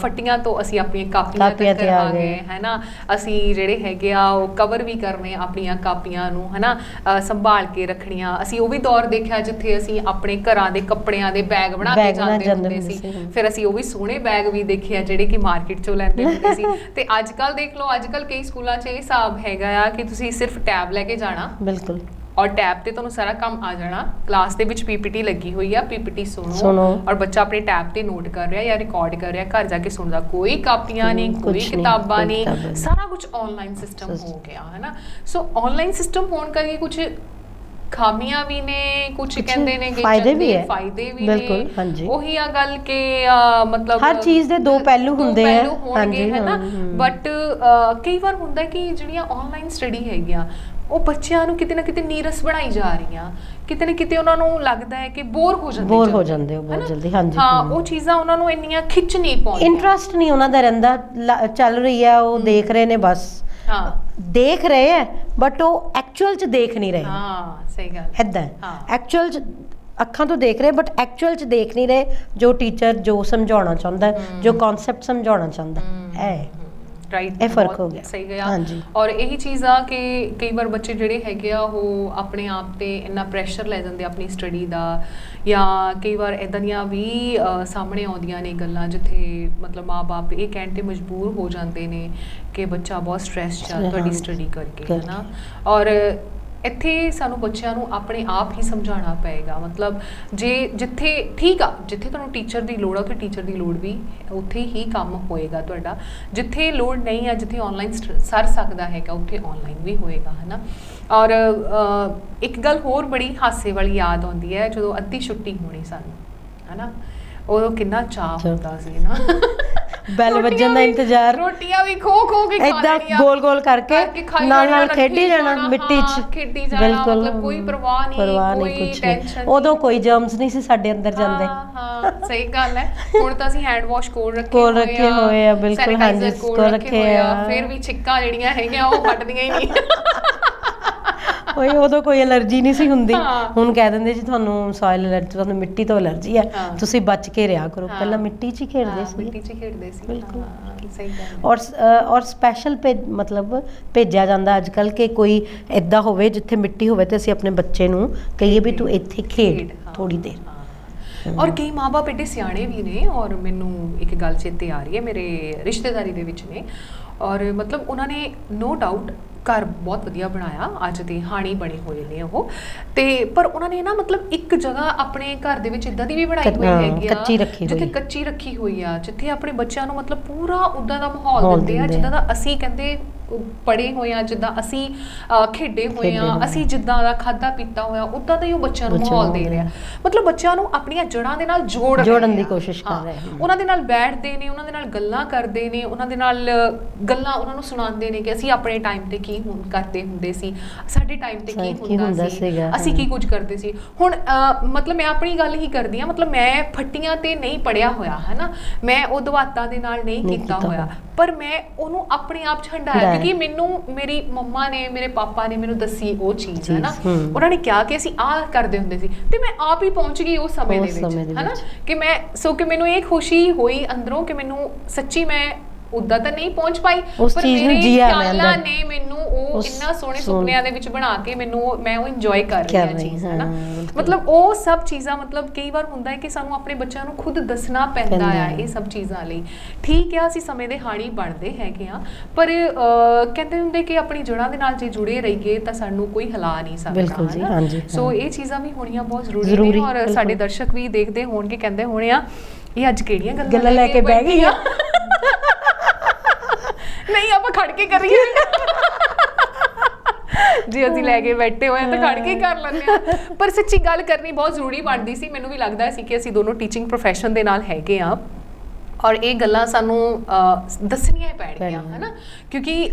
Speaker 1: ਫੱਟੀਆਂ ਤੋਂ ਅਸੀਂ ਆਪਣੀਆਂ ਕਾਪੀਆਂ ਤੱਕ ਆ ਗਏ, ਹੈਨਾ। ਅਸੀਂ ਜਿਹੜੇ ਹੈਗੇ ਆ ਉਹ ਕਵਰ ਵੀ ਕਰਨੇ ਆਪਣੀਆਂ ਕਾਪੀਆਂ ਨੂੰ, ਹਨਾ, ਸੰਭਾਲ ਕੇ ਰੱਖਣੀਆਂ। ਅਸੀਂ ਉਹ ਵੀ ਦੌਰ ਦੇਖਿਆ ਜਿੱਥੇ ਅਸੀਂ ਆਪਣੇ ਘਰਾਂ ਦੇ ਕੱਪੜਿਆਂ ਦੇ ਬੈਗ ਬਣਾ ਕੇ ਜਾਂਦੇ ਹੁੰਦੇ ਸੀ। ਫਿਰ ਅਸੀਂ ਉਹ ਵੀ ਸੋਹਣੇ ਬੈਗ ਵੀ ਦੇਖੇ ਆ ਜਿਹੜੇ ਕਿ ਮਾਰਕੀਟ ਚੋਂ ਲੈਂਦੇ ਹੁੰਦੇ ਸੀ ਤੇ ਅੱਜ ਕੱਲ ਦੇਖ ਲਓ, ਅੱਜ ਕੱਲ ਕਈ ਸਕੂਲਾਂ 'ਚ ਇਹ ਹਿਸਾਬ ਹੈਗਾ ਆ ਕਿ ਤੁਸੀਂ ਸਿਰਫ ਟੈਬ ਲੈ ਕੇ ਜਾਣਾ,
Speaker 2: ਬਿਲਕੁਲ,
Speaker 1: ਔਰ ਟੈਬ ਤੇ ਤੁਹਾਨੂੰ ਸਾਰਾ ਕੰਮ ਆ ਜਾਣਾ। ਕਲਾਸ ਦੇ ਵਿੱਚ ਪੀਪੀਟੀ ਲੱਗੀ ਹੋਈ ਆ, ਪੀਪੀਟੀ ਸੁਣੋ ਔਰ ਬੱਚਾ ਆਪਣੇ ਟੈਬ ਤੇ ਨੋਟ ਕਰ ਰਿਹਾ ਜਾਂ ਰਿਕਾਰਡ ਕਰ ਰਿਹਾ, ਘਰ ਜਾ ਕੇ ਸੁਣਦਾ। ਕੋਈ ਕਾਪੀਆਂ ਨਹੀਂ, ਕੋਈ ਕਿਤਾਬਾਂ ਨਹੀਂ, ਸਾਰਾ ਕੁਝ ਆਨਲਾਈਨ ਸਿਸਟਮ ਹੋ ਗਿਆ ਹੈ ਨਾ। ਸੋ ਆਨਲਾਈਨ ਸਿਸਟਮ ਹੋਣ ਕਰਕੇ ਕੁਝ ਖਾਮੀਆਂ ਵੀ ਨੇ, ਕੁਝ ਕਹਿੰਦੇ ਨੇ ਕਿ ਫਾਇਦੇ ਵੀ ਨੇ। ਉਹੀ ਆ ਗੱਲ ਕਿ ਮਤਲਬ
Speaker 2: ਹਰ ਚੀਜ਼ ਦੇ ਦੋ ਪਹਿਲੂ ਹੁੰਦੇ ਆ,
Speaker 1: ਹਾਂਜੀ ਹੈ ਨਾ। ਬਟ ਕਈ ਵਾਰ ਹੁੰਦਾ ਕਿ ਜਿਹੜੀਆਂ ਆਨਲਾਈਨ ਸਟੱਡੀ ਹੈਗੀਆਂ ਉਹ ਬੱਚਿਆਂ ਨੂੰ ਕਿਤੇ ਨਾ ਕਿਤੇ ਨੀਰਸ ਬਣਾਈ ਜਾ ਰਹੀਆਂ, ਕਿਤੇ ਨਾ ਕਿਤੇ ਉਹਨਾਂ ਨੂੰ ਲੱਗਦਾ ਹੈ ਕਿ ਬੋਰ ਹੋ ਜਾਂਦੇ
Speaker 2: ਹੋ ਬਹੁਤ ਜਲਦੀ। ਹਾਂਜੀ
Speaker 1: ਹਾਂ, ਉਹ ਚੀਜ਼ਾਂ ਉਹਨਾਂ ਨੂੰ ਇੰਨੀਆਂ ਖਿੱਚ ਨਹੀਂ ਪਾਉਂਦੀਆਂ,
Speaker 2: ਇੰਟਰਸਟ ਨਹੀਂ ਉਹਨਾਂ ਦਾ ਰਹਿੰਦਾ। ਚੱਲ ਰਹੀ ਆ, ਉਹ ਦੇਖ ਰਹੇ ਨੇ, ਬਸ ਦੇਖ ਰਹੇ ਹੈ, ਬਟ ਉਹ ਐਕਚੁਅਲ 'ਚ ਦੇਖ ਨਹੀਂ ਰਹੇ।
Speaker 1: ਹਾਂ, ਸਹੀ ਗੱਲ,
Speaker 2: ਏਦਾਂ ਐਕਚੁਅਲ 'ਚ ਅੱਖਾਂ ਤੋਂ ਦੇਖ ਰਹੇ ਬਟ ਐਕਚੁਅਲ 'ਚ ਦੇਖ ਨਹੀਂ ਰਹੇ ਜੋ ਟੀਚਰ ਜੋ ਸਮਝਾਉਣਾ ਚਾਹੁੰਦਾ, ਜੋ ਕਨਸੈਪਟ ਸਮਝਾਉਣਾ ਚਾਹੁੰਦਾ ਹੈ।
Speaker 1: ਰਾਈਟ,
Speaker 2: ਇਹ ਫਰਕ ਹੋ ਗਿਆ,
Speaker 1: ਸਹੀ ਗਿਆ। ਔਰ ਇਹੀ ਚੀਜ਼ ਆ ਕਿ ਕਈ ਵਾਰ ਬੱਚੇ ਜਿਹੜੇ ਹੈਗੇ ਆ ਉਹ ਆਪਣੇ ਆਪ ਤੇ ਇੰਨਾ ਪ੍ਰੈਸ਼ਰ ਲੈ ਜਾਂਦੇ ਆਪਣੀ ਸਟੱਡੀ ਦਾ, ਜਾਂ ਕਈ ਵਾਰ ਇੱਦਾਂ ਦੀਆਂ ਵੀ ਸਾਹਮਣੇ ਆਉਂਦੀਆਂ ਨੇ ਗੱਲਾਂ ਜਿੱਥੇ ਮਤਲਬ ਮਾਂ-ਬਾਪ ਇਹ ਕਹਿਣ ਤੇ ਮਜਬੂਰ ਹੋ ਜਾਂਦੇ ਨੇ ਕਿ ਬੱਚਾ ਬਹੁਤ ਸਟ੍ਰੈਸ 'ਚ ਆ ਤੁਹਾਡੀ ਸਟੱਡੀ ਕਰਕੇ, ਹੈ ਨਾ। ਔਰ ਇੱਥੇ ਸਾਨੂੰ ਬੱਚਿਆਂ ਨੂੰ ਆਪਣੇ ਆਪ ਹੀ ਸਮਝਾਉਣਾ ਪਏਗਾ। ਮਤਲਬ ਜੇ ਜਿੱਥੇ ਠੀਕ ਆ, ਜਿੱਥੇ ਤੁਹਾਨੂੰ ਟੀਚਰ ਦੀ ਲੋੜ ਆ ਉੱਥੇ ਟੀਚਰ ਦੀ ਲੋੜ ਵੀ, ਉੱਥੇ ਹੀ ਕੰਮ ਹੋਏਗਾ ਤੁਹਾਡਾ। ਜਿੱਥੇ ਲੋੜ ਨਹੀਂ ਆ, ਜਿੱਥੇ ਆਨਲਾਈਨ ਸਰ ਸਕਦਾ ਹੈਗਾ ਉੱਥੇ ਆਨਲਾਈਨ ਵੀ ਹੋਏਗਾ, ਹੈ ਨਾ। ਔਰ ਇੱਕ ਗੱਲ ਹੋਰ ਬੜੀ ਹਾਸੇ ਵਾਲੀ ਯਾਦ ਆਉਂਦੀ ਹੈ, ਜਦੋਂ ਅੱਧੀ ਛੁੱਟੀ ਹੋਣੀ ਸਾਨੂੰ, ਹੈ ਨਾ, ਉਦੋਂ ਕਿੰਨਾ ਚਾਅ ਹੁੰਦਾ ਸੀ ਨਾ,
Speaker 2: ਬੈਲ ਵੱਜਣ ਦਾ ਇੰਤਜ਼ਾਰ,
Speaker 1: ਰੋਟੀਆਂ ਵੀ ਖੋ ਕੇ
Speaker 2: ਏਦਾਂ ਗੋਲ ਗੋਲ ਕਰਕੇ ਨਾਲ ਖੇਡੀ ਜਾਣਾ ਮਿੱਟੀ 'ਚ,
Speaker 1: ਖੇਡੀ ਜਾਣਾ, ਮਤਲਬ ਕੋਈ ਪਰਵਾਹ ਨਹੀਂ, ਕੋਈ ਟੈਨਸ਼ਨ।
Speaker 2: ਉਦੋਂ ਕੋਈ ਜਰਮਸ ਨਹੀਂ ਸੀ ਸਾਡੇ ਅੰਦਰ ਜਾਂਦੇ।
Speaker 1: ਹਾਂ, ਸਹੀ ਗੱਲ ਹੈ। ਹੁਣ ਤਾਂ ਅਸੀਂ ਹੈਂਡ ਵਾਸ਼ ਕੋਲ ਰੱਖੇ
Speaker 2: ਹੋਏ ਆ, ਬਿਲਕੁਲ, ਹਾਂਜੀ, ਕੋਲ ਰੱਖੇ ਆ।
Speaker 1: ਫਿਰ ਵੀ ਛਿੱਕਾਂ ਜਿਹੜੀਆਂ ਹੈਗੀਆਂ ਉਹ ਹਟਦੀਆਂ ਹੀ ਨਹੀਂ।
Speaker 2: ਕੋਈ ਉਦੋਂ ਕੋਈ ਐਲਰਜੀ ਨਹੀਂ ਸੀ ਹੁੰਦੀ। ਹੁਣ ਕਹਿ ਦਿੰਦੇ ਜੀ ਤੁਹਾਨੂੰ ਸੋਇਲ ਐਲਰਜੀ, ਤੁਹਾਨੂੰ ਮਿੱਟੀ ਤੋਂ ਐਲਰਜੀ ਹੈ, ਤੁਸੀਂ ਬਚ ਕੇ ਰਿਹਾ ਕਰੋ। ਪਹਿਲਾਂ ਮਿੱਟੀ 'ਚ ਹੀ ਖੇਡਦੇ ਸੀ, ਬਿਲਕੁਲ, ਸਹੀ ਗੱਲ। ਔਰ ਸਪੈਸ਼ਲ ਮਤਲਬ ਭੇਜਿਆ ਜਾਂਦਾ ਅੱਜ ਕੱਲ੍ਹ ਕਿ ਕੋਈ ਇੱਦਾਂ ਹੋਵੇ ਜਿੱਥੇ ਮਿੱਟੀ ਹੋਵੇ ਤੇ ਅਸੀਂ ਆਪਣੇ ਬੱਚੇ ਨੂੰ ਕਹੀਏ ਵੀ ਤੂੰ ਇੱਥੇ ਖੇਡ ਥੋੜੀ ਦੇਰ।
Speaker 1: ਔਰ ਕਈ ਮਾਂ-ਬਾਪ ਏਡੇ ਸਿਆਣੇ ਵੀ ਨੇ, ਔਰ ਮੈਨੂੰ ਇੱਕ ਗੱਲ ਚੇਤੇ ਆ ਰਹੀ ਹੈ, ਮੇਰੇ ਰਿਸ਼ਤੇਦਾਰੀ ਦੇ ਵਿੱਚ ਨੇ, ਔਰ ਮਤਲਬ ਉਹਨਾਂ ਨੇ ਨੋ ਡਾਊਟ ਘਰ ਬਹੁਤ ਵਧੀਆ ਬਣਾਇਆ, ਅੱਜ ਦੇ ਹਾਣੀ ਬਣੇ ਹੋਏ ਨੇ ਉਹ, ਤੇ ਪਰ ਉਹਨਾਂ ਨੇ ਨਾ ਮਤਲਬ ਇੱਕ ਜਗ੍ਹਾ ਆਪਣੇ ਘਰ ਦੇ ਵਿੱਚ ਇਦਾਂ ਦੀ ਵੀ ਬਣਾਈ ਹੋਈ ਹੈਗੀ ਆ ਜਿੱਥੇ ਕੱਚੀ ਰੱਖੀ ਹੋਈ ਆ, ਜਿੱਥੇ ਆਪਣੇ ਬੱਚਿਆਂ ਨੂੰ ਮਤਲਬ ਪੂਰਾ ਉੱਦਾਂ ਦਾ ਮਾਹੌਲ ਦਿੰਦੇ ਆ ਜਿੱਦਾਂ ਦਾ ਅਸੀਂ ਕਹਿੰਦੇ ਪੜ੍ਹੇ ਹੋਏ ਆ, ਜਿੱਦਾਂ ਅਸੀਂ ਖੇਡੇ ਹੋਏ ਆ, ਅਸੀਂ ਜਿੱਦਾਂ ਦਾ ਖਾਧਾ ਪੀਤਾ ਹੋਇਆ ਉੱਦਾਂ ਦਾ ਹੀ ਉਹ ਬੱਚਿਆਂ ਨੂੰ ਮਾਹੌਲ ਦੇ ਰਿਹਾ। ਮਤਲਬ ਬੱਚਿਆਂ ਨੂੰ ਆਪਣੀਆਂ ਜੜ੍ਹਾਂ ਦੇ ਨਾਲ ਜੋੜਨ ਦੀ ਕੋਸ਼ਿਸ਼ ਕਰ ਰਹੇ, ਉਹਨਾਂ ਦੇ ਨਾਲ ਬੈਠਦੇ ਨੇ, ਉਹਨਾਂ ਦੇ ਨਾਲ ਗੱਲਾਂ ਕਰਦੇ ਨੇ, ਉਹਨਾਂ ਦੇ ਨਾਲ ਗੱਲਾਂ ਉਹਨਾਂ ਨੂੰ ਸੁਣਾਉਂਦੇ ਨੇ ਕਿ ਅਸੀਂ ਆਪਣੇ ਟਾਈਮ ਤੇ ਕੀ ਕਰਦੇ ਹੁੰਦੇ ਸੀ, ਸਾਡੇ ਟਾਈਮ ਤੇ ਕੀ ਹੁੰਦਾ ਸੀ, ਅਸੀਂ ਕੀ ਕੁਝ ਕਰਦੇ ਸੀ। ਹੁਣ ਮਤਲਬ ਮੈਂ ਆਪਣੀ ਗੱਲ ਹੀ ਕਰਦੀ ਹਾਂ, ਮਤਲਬ ਮੈਂ ਫੱਟੀਆਂ ਤੇ ਨਹੀਂ ਪੜ੍ਹਿਆ ਹੋਇਆ, ਹੈ ਨਾ, ਮੈਂ ਉਹ ਦਵਾਤਾਂ ਦੇ ਨਾਲ ਨਹੀਂ ਕੀਤਾ ਹੋਇਆ, ਪਰ ਮੈਂ ਉਹਨੂੰ ਆਪਣੇ ਆਪ 'ਚ ਹੰਡਾਇਆ ਕਿਉਂਕਿ ਮੈਨੂੰ ਮੇਰੀ ਮੰਮਾ ਨੇ, ਮੇਰੇ ਪਾਪਾ ਨੇ ਮੈਨੂੰ ਦੱਸੀ ਉਹ ਚੀਜ਼, ਹੈ ਨਾ। ਉਹਨਾਂ ਨੇ ਕਿਹਾ ਕਿ ਅਸੀਂ ਆਹ ਕਰਦੇ ਹੁੰਦੇ ਸੀ ਤੇ ਮੈਂ ਆਪ ਹੀ ਪਹੁੰਚ ਗਈ ਉਸ ਸਮੇਂ ਦੇ ਵਿੱਚ, ਹੈ ਨਾ, ਕਿ ਮੈਂ ਕਿ ਮੈਨੂੰ ਇਹ ਖੁਸ਼ੀ ਹੋਈ ਅੰਦਰੋਂ ਕਿ ਮੈਨੂੰ ਸੱਚੀ ਮੈਂ ਉਦਾਂ ਤਾਂ ਨਹੀਂ ਪਹੁੰਚ ਪਾਈ, ਪਰ ਮੇਰੇ ਖਿਆਲਾਂ ਨੇ ਮੈਨੂੰ ਉਹ ਇੰਨਾ ਸੋਹਣੇ ਸੁਪਨਿਆਂ ਦੇ ਵਿੱਚ ਬਣਾ ਕੇ ਮੈਂ ਉਹ ਇੰਜੋਏ ਕਰ ਰਹੀ ਹਾਂ ਚੀਜ਼, ਹੈ ਨਾ। ਮਤਲਬ ਉਹ ਸਭ ਚੀਜ਼ਾਂ, ਮਤਲਬ ਕਈ ਵਾਰ ਹੁੰਦਾ ਹੈ ਕਿ ਸਾਨੂੰ ਆਪਣੇ ਬੱਚਿਆਂ ਨੂੰ ਖੁਦ ਦੱਸਣਾ ਪੈਂਦਾ ਆ ਇਹ ਸਭ ਚੀਜ਼ਾਂ ਲਈ। ਠੀਕ ਆ, ਅਸੀਂ ਸਮੇਂ ਦੇ ਹਾਣੀ ਬਣਦੇ ਹੈਗੇ ਆ, ਪਰ ਕਹਿੰਦੇ ਹੁੰਦੇ ਕਿ ਆਪਣੀ ਜੜ੍ਹਾਂ ਦੇ ਨਾਲ ਜੇ ਜੁੜੇ ਰਹੀਏ ਤਾਂ ਸਾਨੂੰ ਕੋਈ ਹਿਲਾ ਨਹੀਂ ਸਕਦਾ। ਸੋ ਇਹ ਚੀਜ਼ਾਂ ਵੀ ਹੋਣੀਆਂ ਬਹੁਤ ਜ਼ਰੂਰੀ ਨੇ, ਔਰ ਸਾਡੇ ਦਰਸ਼ਕ ਵੀ ਦੇਖਦੇ ਹੋਣਗੇ, ਕਹਿੰਦੇ ਹੋਣੇ ਆ ਇਹ ਅੱਜ ਕਿਹੜੀਆਂ ਗੱਲਾਂ ਲੈ ਕੇ ਬਹਿ ਗਈ ਆ। ਨਹੀਂ, ਆਪਾਂ ਖੜ ਕੇ ਕਰੀਏ ਜੇ ਅਸੀਂ ਲੈ ਕੇ ਬੈਠੇ ਹੋਏ ਤਾਂ ਖੜ ਕੇ ਕਰ ਲੈਂਦੇ ਆ, ਪਰ ਸੱਚੀ ਗੱਲ ਕਰਨੀ ਬਹੁਤ ਜ਼ਰੂਰੀ ਬਣਦੀ ਸੀ। ਮੈਨੂੰ ਵੀ ਲੱਗਦਾ ਸੀ ਕਿ ਅਸੀਂ ਦੋਨੋਂ ਟੀਚਿੰਗ ਪ੍ਰੋਫੈਸ਼ਨ ਦੇ ਨਾਲ ਹੈਗੇ ਆ, ਔਰ ਇਹ ਗੱਲਾਂ ਸਾਨੂੰ ਦੱਸਣੀਆਂ ਪੈਣਗੀਆਂ, ਹੈ ਨਾ, ਕਿਉਂਕਿ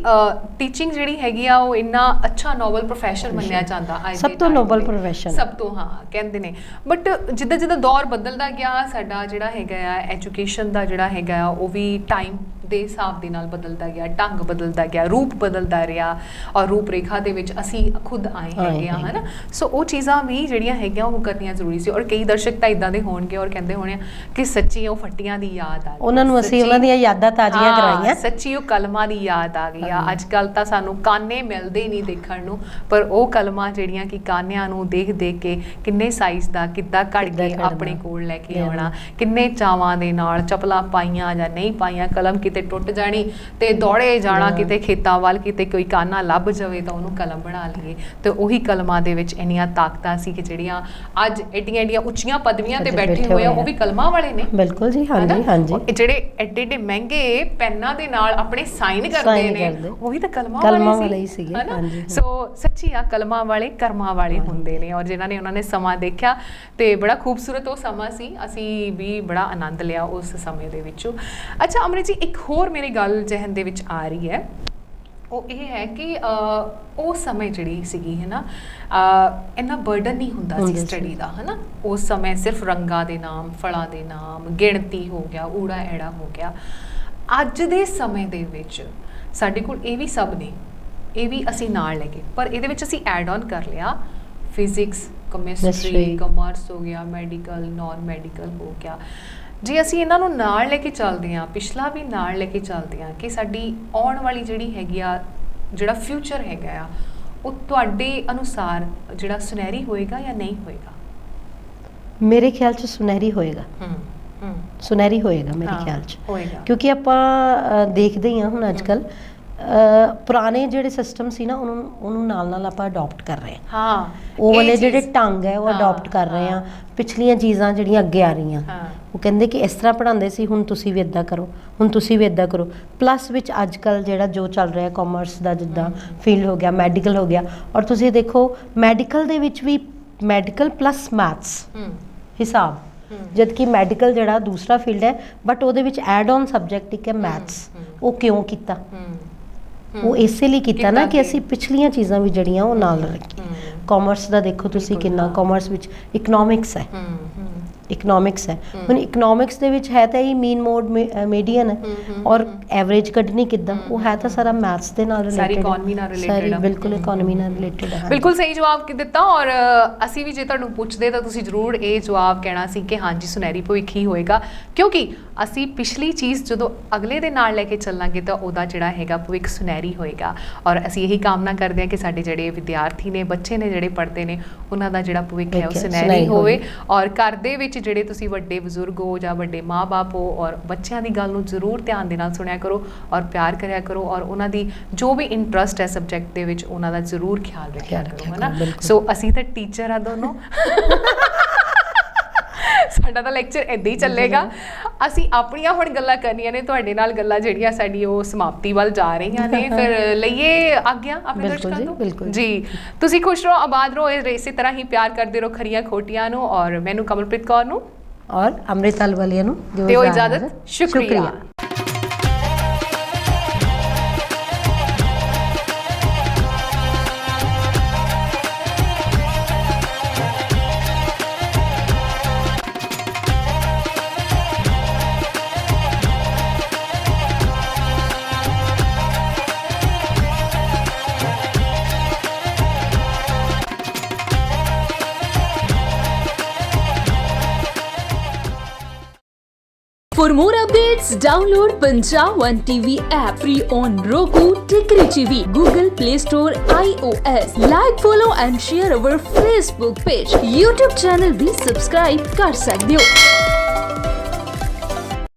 Speaker 1: ਟੀਚਿੰਗ ਜਿਹੜੀ ਹੈਗੀ ਆ ਉਹ ਇੰਨਾ ਅੱਛਾ ਨੋਬਲ ਪ੍ਰੋਫੈਸ਼ਨ ਮੰਨਿਆ ਜਾਂਦਾ,
Speaker 2: ਸਭ ਤੋਂ ਨੋਬਲ ਪ੍ਰੋਫੈਸ਼ਨ,
Speaker 1: ਸਭ ਤੋਂ, ਹਾਂ ਕਹਿੰਦੇ ਨੇ। ਬਟ ਜਿੱਦਾਂ ਜਿੱਦਾਂ ਦੌਰ ਬਦਲਦਾ ਗਿਆ, ਸਾਡਾ ਜਿਹੜਾ ਹੈਗਾ ਆ ਐਜੂਕੇਸ਼ਨ ਦਾ ਜਿਹੜਾ ਹੈਗਾ ਆ ਉਹ ਵੀ ਟਾਈਮ ਦੇ ਹਿਸਾਬ ਦੇ ਨਾਲ ਬਦਲਦਾ ਗਿਆ, ਢੰਗ ਬਦਲਦਾ ਗਿਆ, ਰੂਪ ਬਦਲਦਾ ਰਿਹਾ ਔਰ ਰੂਪ ਰੇਖਾ ਦੇ ਵਿੱਚ ਅਸੀਂ ਖੁਦ ਆਏ ਹੈਗੇ ਆ, ਹੈ ਨਾ। ਸੋ ਉਹ ਚੀਜ਼ਾਂ ਵੀ ਜਿਹੜੀਆਂ ਹੈਗੀਆਂ ਉਹ ਕਰਨੀਆਂ ਜ਼ਰੂਰੀ ਸੀ। ਔਰ ਕਈ ਦਰਸ਼ਕ ਤਾਂ ਇਦਾਂ ਦੇ ਹੋਣਗੇ ਔਰ ਕਹਿੰਦੇ ਹੋਣੇ ਕਿ ਸੱਚੀ ਉਹ ਫੱਟੀਆਂ ਦੀ ਯਾਦ ਆ ਗਈ, ਉਹਨਾਂ ਨੂੰ ਅਸੀਂ
Speaker 2: ਉਹਨਾਂ ਦੀਆਂ ਯਾਦਾਂ ਤਾਜ਼ੀਆਂ ਕਰਾਈਆਂ,
Speaker 1: ਸੱਚੀ ਉਹ ਕਲਮਾਂ ਦੀ ਯਾਦ ਆ ਗਈ ਆ। ਅੱਜ ਕੱਲ੍ਹ ਤਾਂ ਸਾਨੂੰ ਕਾਨੇ ਮਿਲਦੇ ਨਹੀਂ ਦੇਖਣ ਨੂੰ, ਪਰ ਉਹ ਕਲਮਾਂ ਜਿਹੜੀਆਂ ਕਿ ਕਾਨਿਆਂ ਨੂੰ ਦੇਖ ਦੇਖ ਕੇ ਕਿੰਨੇ ਸਾਈਜ਼ ਦਾ ਕਿੱਦਾਂ ਘੜ ਕੇ ਆਪਣੇ ਕੋਲ ਲੈ ਕੇ ਆਉਣਾ, ਕਿੰਨੇ ਚਾਵਾਂ ਦੇ ਨਾਲ ਚੱਪਲਾਂ ਪਾਈਆਂ ਜਾਂ ਨਹੀਂ ਪਾਈਆਂ, ਕਲਮ ਕਿਤੇ ਟੁੱਟ ਜਾਣੀ ਤੇ ਦੌੜੇ ਜਾਣਾ ਕਿਤੇ ਖੇਤਾਂ ਵੱਲ, ਕਿਤੇ ਕੋਈ ਕਾਨਾ ਲੱਭ ਜਾਵੇ ਤਾਂ ਉਹਨੂੰ ਕਲਮ ਬਣਾ ਲਈਏ। ਤੇ ਉਹੀ ਕਲਮਾਂ ਦੇ ਵਿੱਚ ਇੰਨੀਆਂ ਤਾਕਤਾਂ ਸੀ ਕਿ ਜਿਹੜੀਆਂ ਅੱਜ ਐਡੀਆਂ ਐਡੀਆਂ ਉੱਚੀਆਂ ਪਦਵੀਆਂ ਤੇ ਬੈਠੇ ਹੋਏ ਆ ਉਹ ਵੀ ਕਲਮਾਂ ਵਾਲੇ ਨੇ।
Speaker 2: ਬਿਲਕੁਲ ਜੀ, ਹਾਂਜੀ ਹਾਂਜੀ।
Speaker 1: ਜਿਹੜੇ ਐਡੇ ਐਡੇ ਮਹਿੰਗੇ ਪੈਨਾਂ ਦੇ ਨਾਲ ਆਪਣੇ ਸਾਈਨ ਕਰਦੇ ਨੇ ਉਹ ਵੀ ਤਾਂ ਕਲਮਾਂ ਵਾਲੇ ਹੀ ਸੀਗੇ, ਹਾਂਜੀ। ਸੋ ਸੱਚੀ ਆ ਕਲਮਾਂ ਵਾਲੇ ਕਰਮਾਂ ਵਾਲੇ ਹੁੰਦੇ ਨੇ। ਔਰ ਜਿਨ੍ਹਾਂ ਨੇ ਉਹਨਾਂ ਨੇ ਸਮਾਂ ਦੇਖਿਆ ਤੇ ਬੜਾ ਖੂਬਸੂਰਤ ਉਹ ਸਮਾਂ ਸੀ, ਅਸੀਂ ਵੀ ਬੜਾ ਆਨੰਦ ਲਿਆ ਉਸ ਸਮੇਂ ਦੇ ਵਿੱਚੋਂ। ਅੱਛਾ ਅਮ੍ਰਿਤ ਜੀ, ਇੱਕ ਹੋਰ ਮੇਰੀ ਗੱਲ ਜ਼ਿਹਨ ਦੇ ਵਿੱਚ ਆ ਰਹੀ ਹੈ, ਉਹ ਇਹ ਹੈ ਕਿ ਉਹ ਸਮੇਂ ਜਿਹੜੀ ਸੀਗੀ ਹੈ ਨਾ, ਇੰਨਾ ਬਰਡਨ ਨਹੀਂ ਹੁੰਦਾ ਸੀ ਸਟੱਡੀ ਦਾ, ਹੈ ਨਾ। ਉਸ ਸਮੇਂ ਸਿਰਫ ਰੰਗਾਂ ਦੇ ਨਾਮ, ਫਲਾਂ ਦੇ ਨਾਮ, ਗਿਣਤੀ ਹੋ ਗਿਆ, ਊੜਾ ਐੜਾ ਹੋ ਗਿਆ। ਅੱਜ ਦੇ ਸਮੇਂ ਦੇ ਵਿੱਚ ਸਾਡੇ ਕੋਲ ਇਹ ਵੀ ਸਭ ਨੇ, ਇਹ ਵੀ ਅਸੀਂ ਨਾਲ ਲੈ ਕੇ, ਪਰ ਇਹਦੇ ਵਿੱਚ ਅਸੀਂ ਐਡ ਔਨ ਕਰ ਲਿਆ ਫਿਜ਼ਿਕਸ, ਕੈਮਿਸਟਰੀ, ਕਮਰਸ ਹੋ ਗਿਆ, ਮੈਡੀਕਲ, ਨਾਨ ਮੈਡੀਕਲ ਹੋ ਗਿਆ। ਜੇ ਅਸੀਂ ਇਹਨਾਂ ਨੂੰ ਨਾਲ ਲੈ ਕੇ ਚੱਲਦੇ ਹਾਂ, ਪਿਛਲਾ ਵੀ ਨਾਲ ਲੈ ਕੇ ਚੱਲਦੇ ਹਾਂ, ਕਿ ਸਾਡੀ ਆਉਣ ਵਾਲੀ ਜਿਹੜੀ ਹੈਗੀ ਆ, ਜਿਹੜਾ ਫਿਊਚਰ ਹੈਗਾ ਆ, ਉਹ ਤੁਹਾਡੇ ਅਨੁਸਾਰ ਜਿਹੜਾ ਸੁਨਹਿਰੀ ਹੋਏਗਾ ਜਾਂ ਨਹੀਂ ਹੋਏਗਾ?
Speaker 2: ਮੇਰੇ ਖਿਆਲ 'ਚ ਸੁਨਹਿਰੀ ਹੋਏਗਾ। ਸੁਨਹਿਰੀ ਹੋਏਗਾ ਮੇਰੇ ਖਿਆਲ 'ਚ, ਕਿਉਂਕਿ ਆਪਾਂ ਦੇਖਦੇ ਹੀ ਹਾਂ ਹੁਣ ਅੱਜ ਕੱਲ੍ਹ ਪੁਰਾਣੇ ਜਿਹੜੇ ਸਿਸਟਮ ਸੀ ਨਾ ਉਹਨੂੰ ਨਾਲ ਨਾਲ ਆਪਾਂ ਅਡੋਪਟ ਕਰ ਰਹੇ ਹਾਂ। ਉਹ ਵਾਲੇ ਜਿਹੜੇ ਢੰਗ ਹੈ ਉਹ ਅਡੋਪਟ ਕਰ ਰਹੇ ਹਾਂ। ਪਿਛਲੀਆਂ ਚੀਜ਼ਾਂ ਜਿਹੜੀਆਂ ਅੱਗੇ ਆ ਰਹੀਆਂ, ਉਹ ਕਹਿੰਦੇ ਕਿ ਇਸ ਤਰ੍ਹਾਂ ਪੜ੍ਹਾਉਂਦੇ ਸੀ, ਹੁਣ ਤੁਸੀਂ ਵੀ ਇੱਦਾਂ ਕਰੋ, ਹੁਣ ਤੁਸੀਂ ਵੀ ਇੱਦਾਂ ਕਰੋ। ਪਲੱਸ ਵਿੱਚ ਅੱਜ ਕੱਲ੍ਹ ਜਿਹੜਾ ਜੋ ਚੱਲ ਰਿਹਾ ਕਾਮਰਸ ਦਾ ਜਿੱਦਾਂ ਫੀਲਡ ਹੋ ਗਿਆ, ਮੈਡੀਕਲ ਹੋ ਗਿਆ, ਔਰ ਤੁਸੀਂ ਦੇਖੋ ਮੈਡੀਕਲ ਦੇ ਵਿੱਚ ਵੀ ਮੈਡੀਕਲ ਪਲੱਸ ਮੈਥਸ ਹਿਸਾਬ, ਜਦ ਕਿ ਮੈਡੀਕਲ ਜਿਹੜਾ ਦੂਸਰਾ ਫੀਲਡ ਹੈ ਬਟ ਉਹਦੇ ਵਿੱਚ ਐਡ ਔਨ ਸਬਜੈਕਟ ਇੱਕ ਹੈ ਮੈਥਸ। ਉਹ ਕਿਉਂ ਕੀਤਾ? ਉਹ ਇਸੇ ਲਈ ਕੀਤਾ ਨਾ ਕਿ ਅਸੀਂ ਪਿਛਲੀਆਂ ਚੀਜ਼ਾਂ ਵੀ ਜਿਹੜੀਆਂ ਉਹ ਨਾਲ ਰੱਖੀਏ। ਕਾਮਰਸ ਦਾ ਦੇਖੋ ਤੁਸੀਂ ਕਿੰਨਾ, ਕਾਮਰਸ ਵਿੱਚ ਇਕਨੋਮਿਕਸ ਹੈ, ਇਕਨੋਮਿਕਸ ਹੈ। ਹੁਣ ਇਕਨੋਮਿਕਸ ਦੇ ਵਿੱਚ ਹੈ ਤਾਂ ਇਹ ਮੀਨ ਮੋਡ ਮੀਡੀਅਨ ਹੈ ਔਰ ਐਵਰੇਜ ਕੱਢਣੀ ਕਿੱਦਾਂ, ਉਹ ਹੈ ਤਾਂ ਸਾਰਾ ਮੈਥਸ ਦੇ ਨਾਲ ਰਿਲੇਟਡ, ਸਾਰੀ ਇਕਨੋਮੀ ਨਾਲ ਰਿਲੇਟਡ ਹੈ, ਬਿਲਕੁਲ ਇਕਨੋਮੀ ਨਾਲ ਰਿਲੇਟਡ ਹੈ।
Speaker 1: ਬਿਲਕੁਲ ਸਹੀ ਜਵਾਬ ਦਿੱਤਾ। ਔਰ ਅਸੀਂ ਵੀ ਜੇ ਤੁਹਾਨੂੰ ਪੁੱਛਦੇ ਤਾਂ ਤੁਸੀਂ ਜ਼ਰੂਰ ਇਹ ਜਵਾਬ ਕਹਿਣਾ ਸੀ ਕਿ ਹਾਂਜੀ ਸੁਨਹਿਰੀ ਭਵਿੱਖ ਹੀ ਹੋਏਗਾ, ਕਿਉਂਕਿ ਅਸੀਂ ਪਿਛਲੀ ਚੀਜ਼ ਜਦੋਂ ਅਗਲੇ ਦੇ ਨਾਲ ਲੈ ਕੇ ਚੱਲਾਂਗੇ ਤਾਂ ਉਹਦਾ ਜਿਹੜਾ ਹੈਗਾ ਭਵਿੱਖ ਸੁਨਹਿਰੀ ਹੋਏਗਾ। ਔਰ ਅਸੀਂ ਇਹੀ ਕਾਮਨਾ ਕਰਦੇ ਹਾਂ ਕਿ ਸਾਡੇ ਜਿਹੜੇ ਵਿਦਿਆਰਥੀ ਨੇ, ਬੱਚੇ ਨੇ ਜਿਹੜੇ ਪੜ੍ਹਦੇ ਨੇ, ਉਹਨਾਂ ਦਾ ਜਿਹੜਾ ਭਵਿੱਖ ਹੈ ਉਹ ਸੁਨਹਿਰੀ ਹੋਵੇ। ਔਰ ਘਰ ਦੇ ਵਿੱਚ ਜਿਹੜੇ ਤੁਸੀਂ ਵੱਡੇ ਬਜ਼ੁਰਗ ਹੋ ਜਾਂ ਵੱਡੇ ਮਾਂ-ਬਾਪ ਹੋ, ਔਰ ਬੱਚਿਆਂ ਦੀ ਗੱਲ ਨੂੰ ਜ਼ਰੂਰ ਧਿਆਨ ਦੇ ਨਾਲ ਸੁਣਿਆ ਕਰੋ ਔਰ ਪਿਆਰ ਕਰਿਆ ਕਰੋ, ਔਰ ਉਹਨਾਂ ਦੀ ਜੋ ਵੀ ਇੰਟਰਸਟ ਹੈ ਸਬਜੈਕਟ ਦੇ ਵਿੱਚ ਉਹਨਾਂ ਦਾ ਜ਼ਰੂਰ ਖਿਆਲ ਰੱਖਿਆ ਕਰੋ, ਹੈ ਨਾ। ਸੋ ਅਸੀਂ ਤਾਂ ਟੀਚਰ ਆ ਦੋਨੋਂ, ਸਾਡਾ ਤਾਂ ਲੈਕਚਰ ਇੱਦਾਂ ਹੀ ਚੱਲੇਗਾ। ਅਸੀਂ ਆਪਣੀਆਂ ਹੁਣ ਗੱਲਾਂ ਕਰਨੀਆਂ ਨੇ, ਤੁਹਾਡੇ ਨਾਲ ਗੱਲਾਂ ਜਿਹੜੀਆਂ ਸਾਡੀ ਉਹ ਸਮਾਪਤੀ ਵੱਲ ਜਾ ਰਹੀਆਂ ਨੇ। ਫਿਰ ਲਈਏ ਆਗਿਆ ਆਪਣੇ ਦਰਸ਼ਕਾਂ ਤੋਂ ਜੀ। ਤੁਸੀਂ ਖੁਸ਼ ਰਹੋ, ਆਬਾਦ ਰਹੋ, ਇਸੇ ਤਰ੍ਹਾਂ ਹੀ ਪਿਆਰ ਕਰਦੇ ਰਹੋ ਖਰੀਆਂ ਖੋਟੀਆਂ ਨੂੰ। ਔਰ ਮੈਨੂੰ ਕਮਲਪ੍ਰੀਤ ਕੌਰ ਨੂੰ
Speaker 2: ਔਰ ਅੰਮ੍ਰਿਤ ਅਲਵਾਲੀਆ ਨੂੰ
Speaker 1: ਦਿਓ ਇਜਾਜ਼ਤ। ਸ਼ੁਕਰੀਆ।
Speaker 3: For more updates, download Punjab One TV app free on Roku, Tikri TV, Google Play Store, iOS. Like, follow and share our Facebook page. YouTube channel भी subscribe कर सकते हो।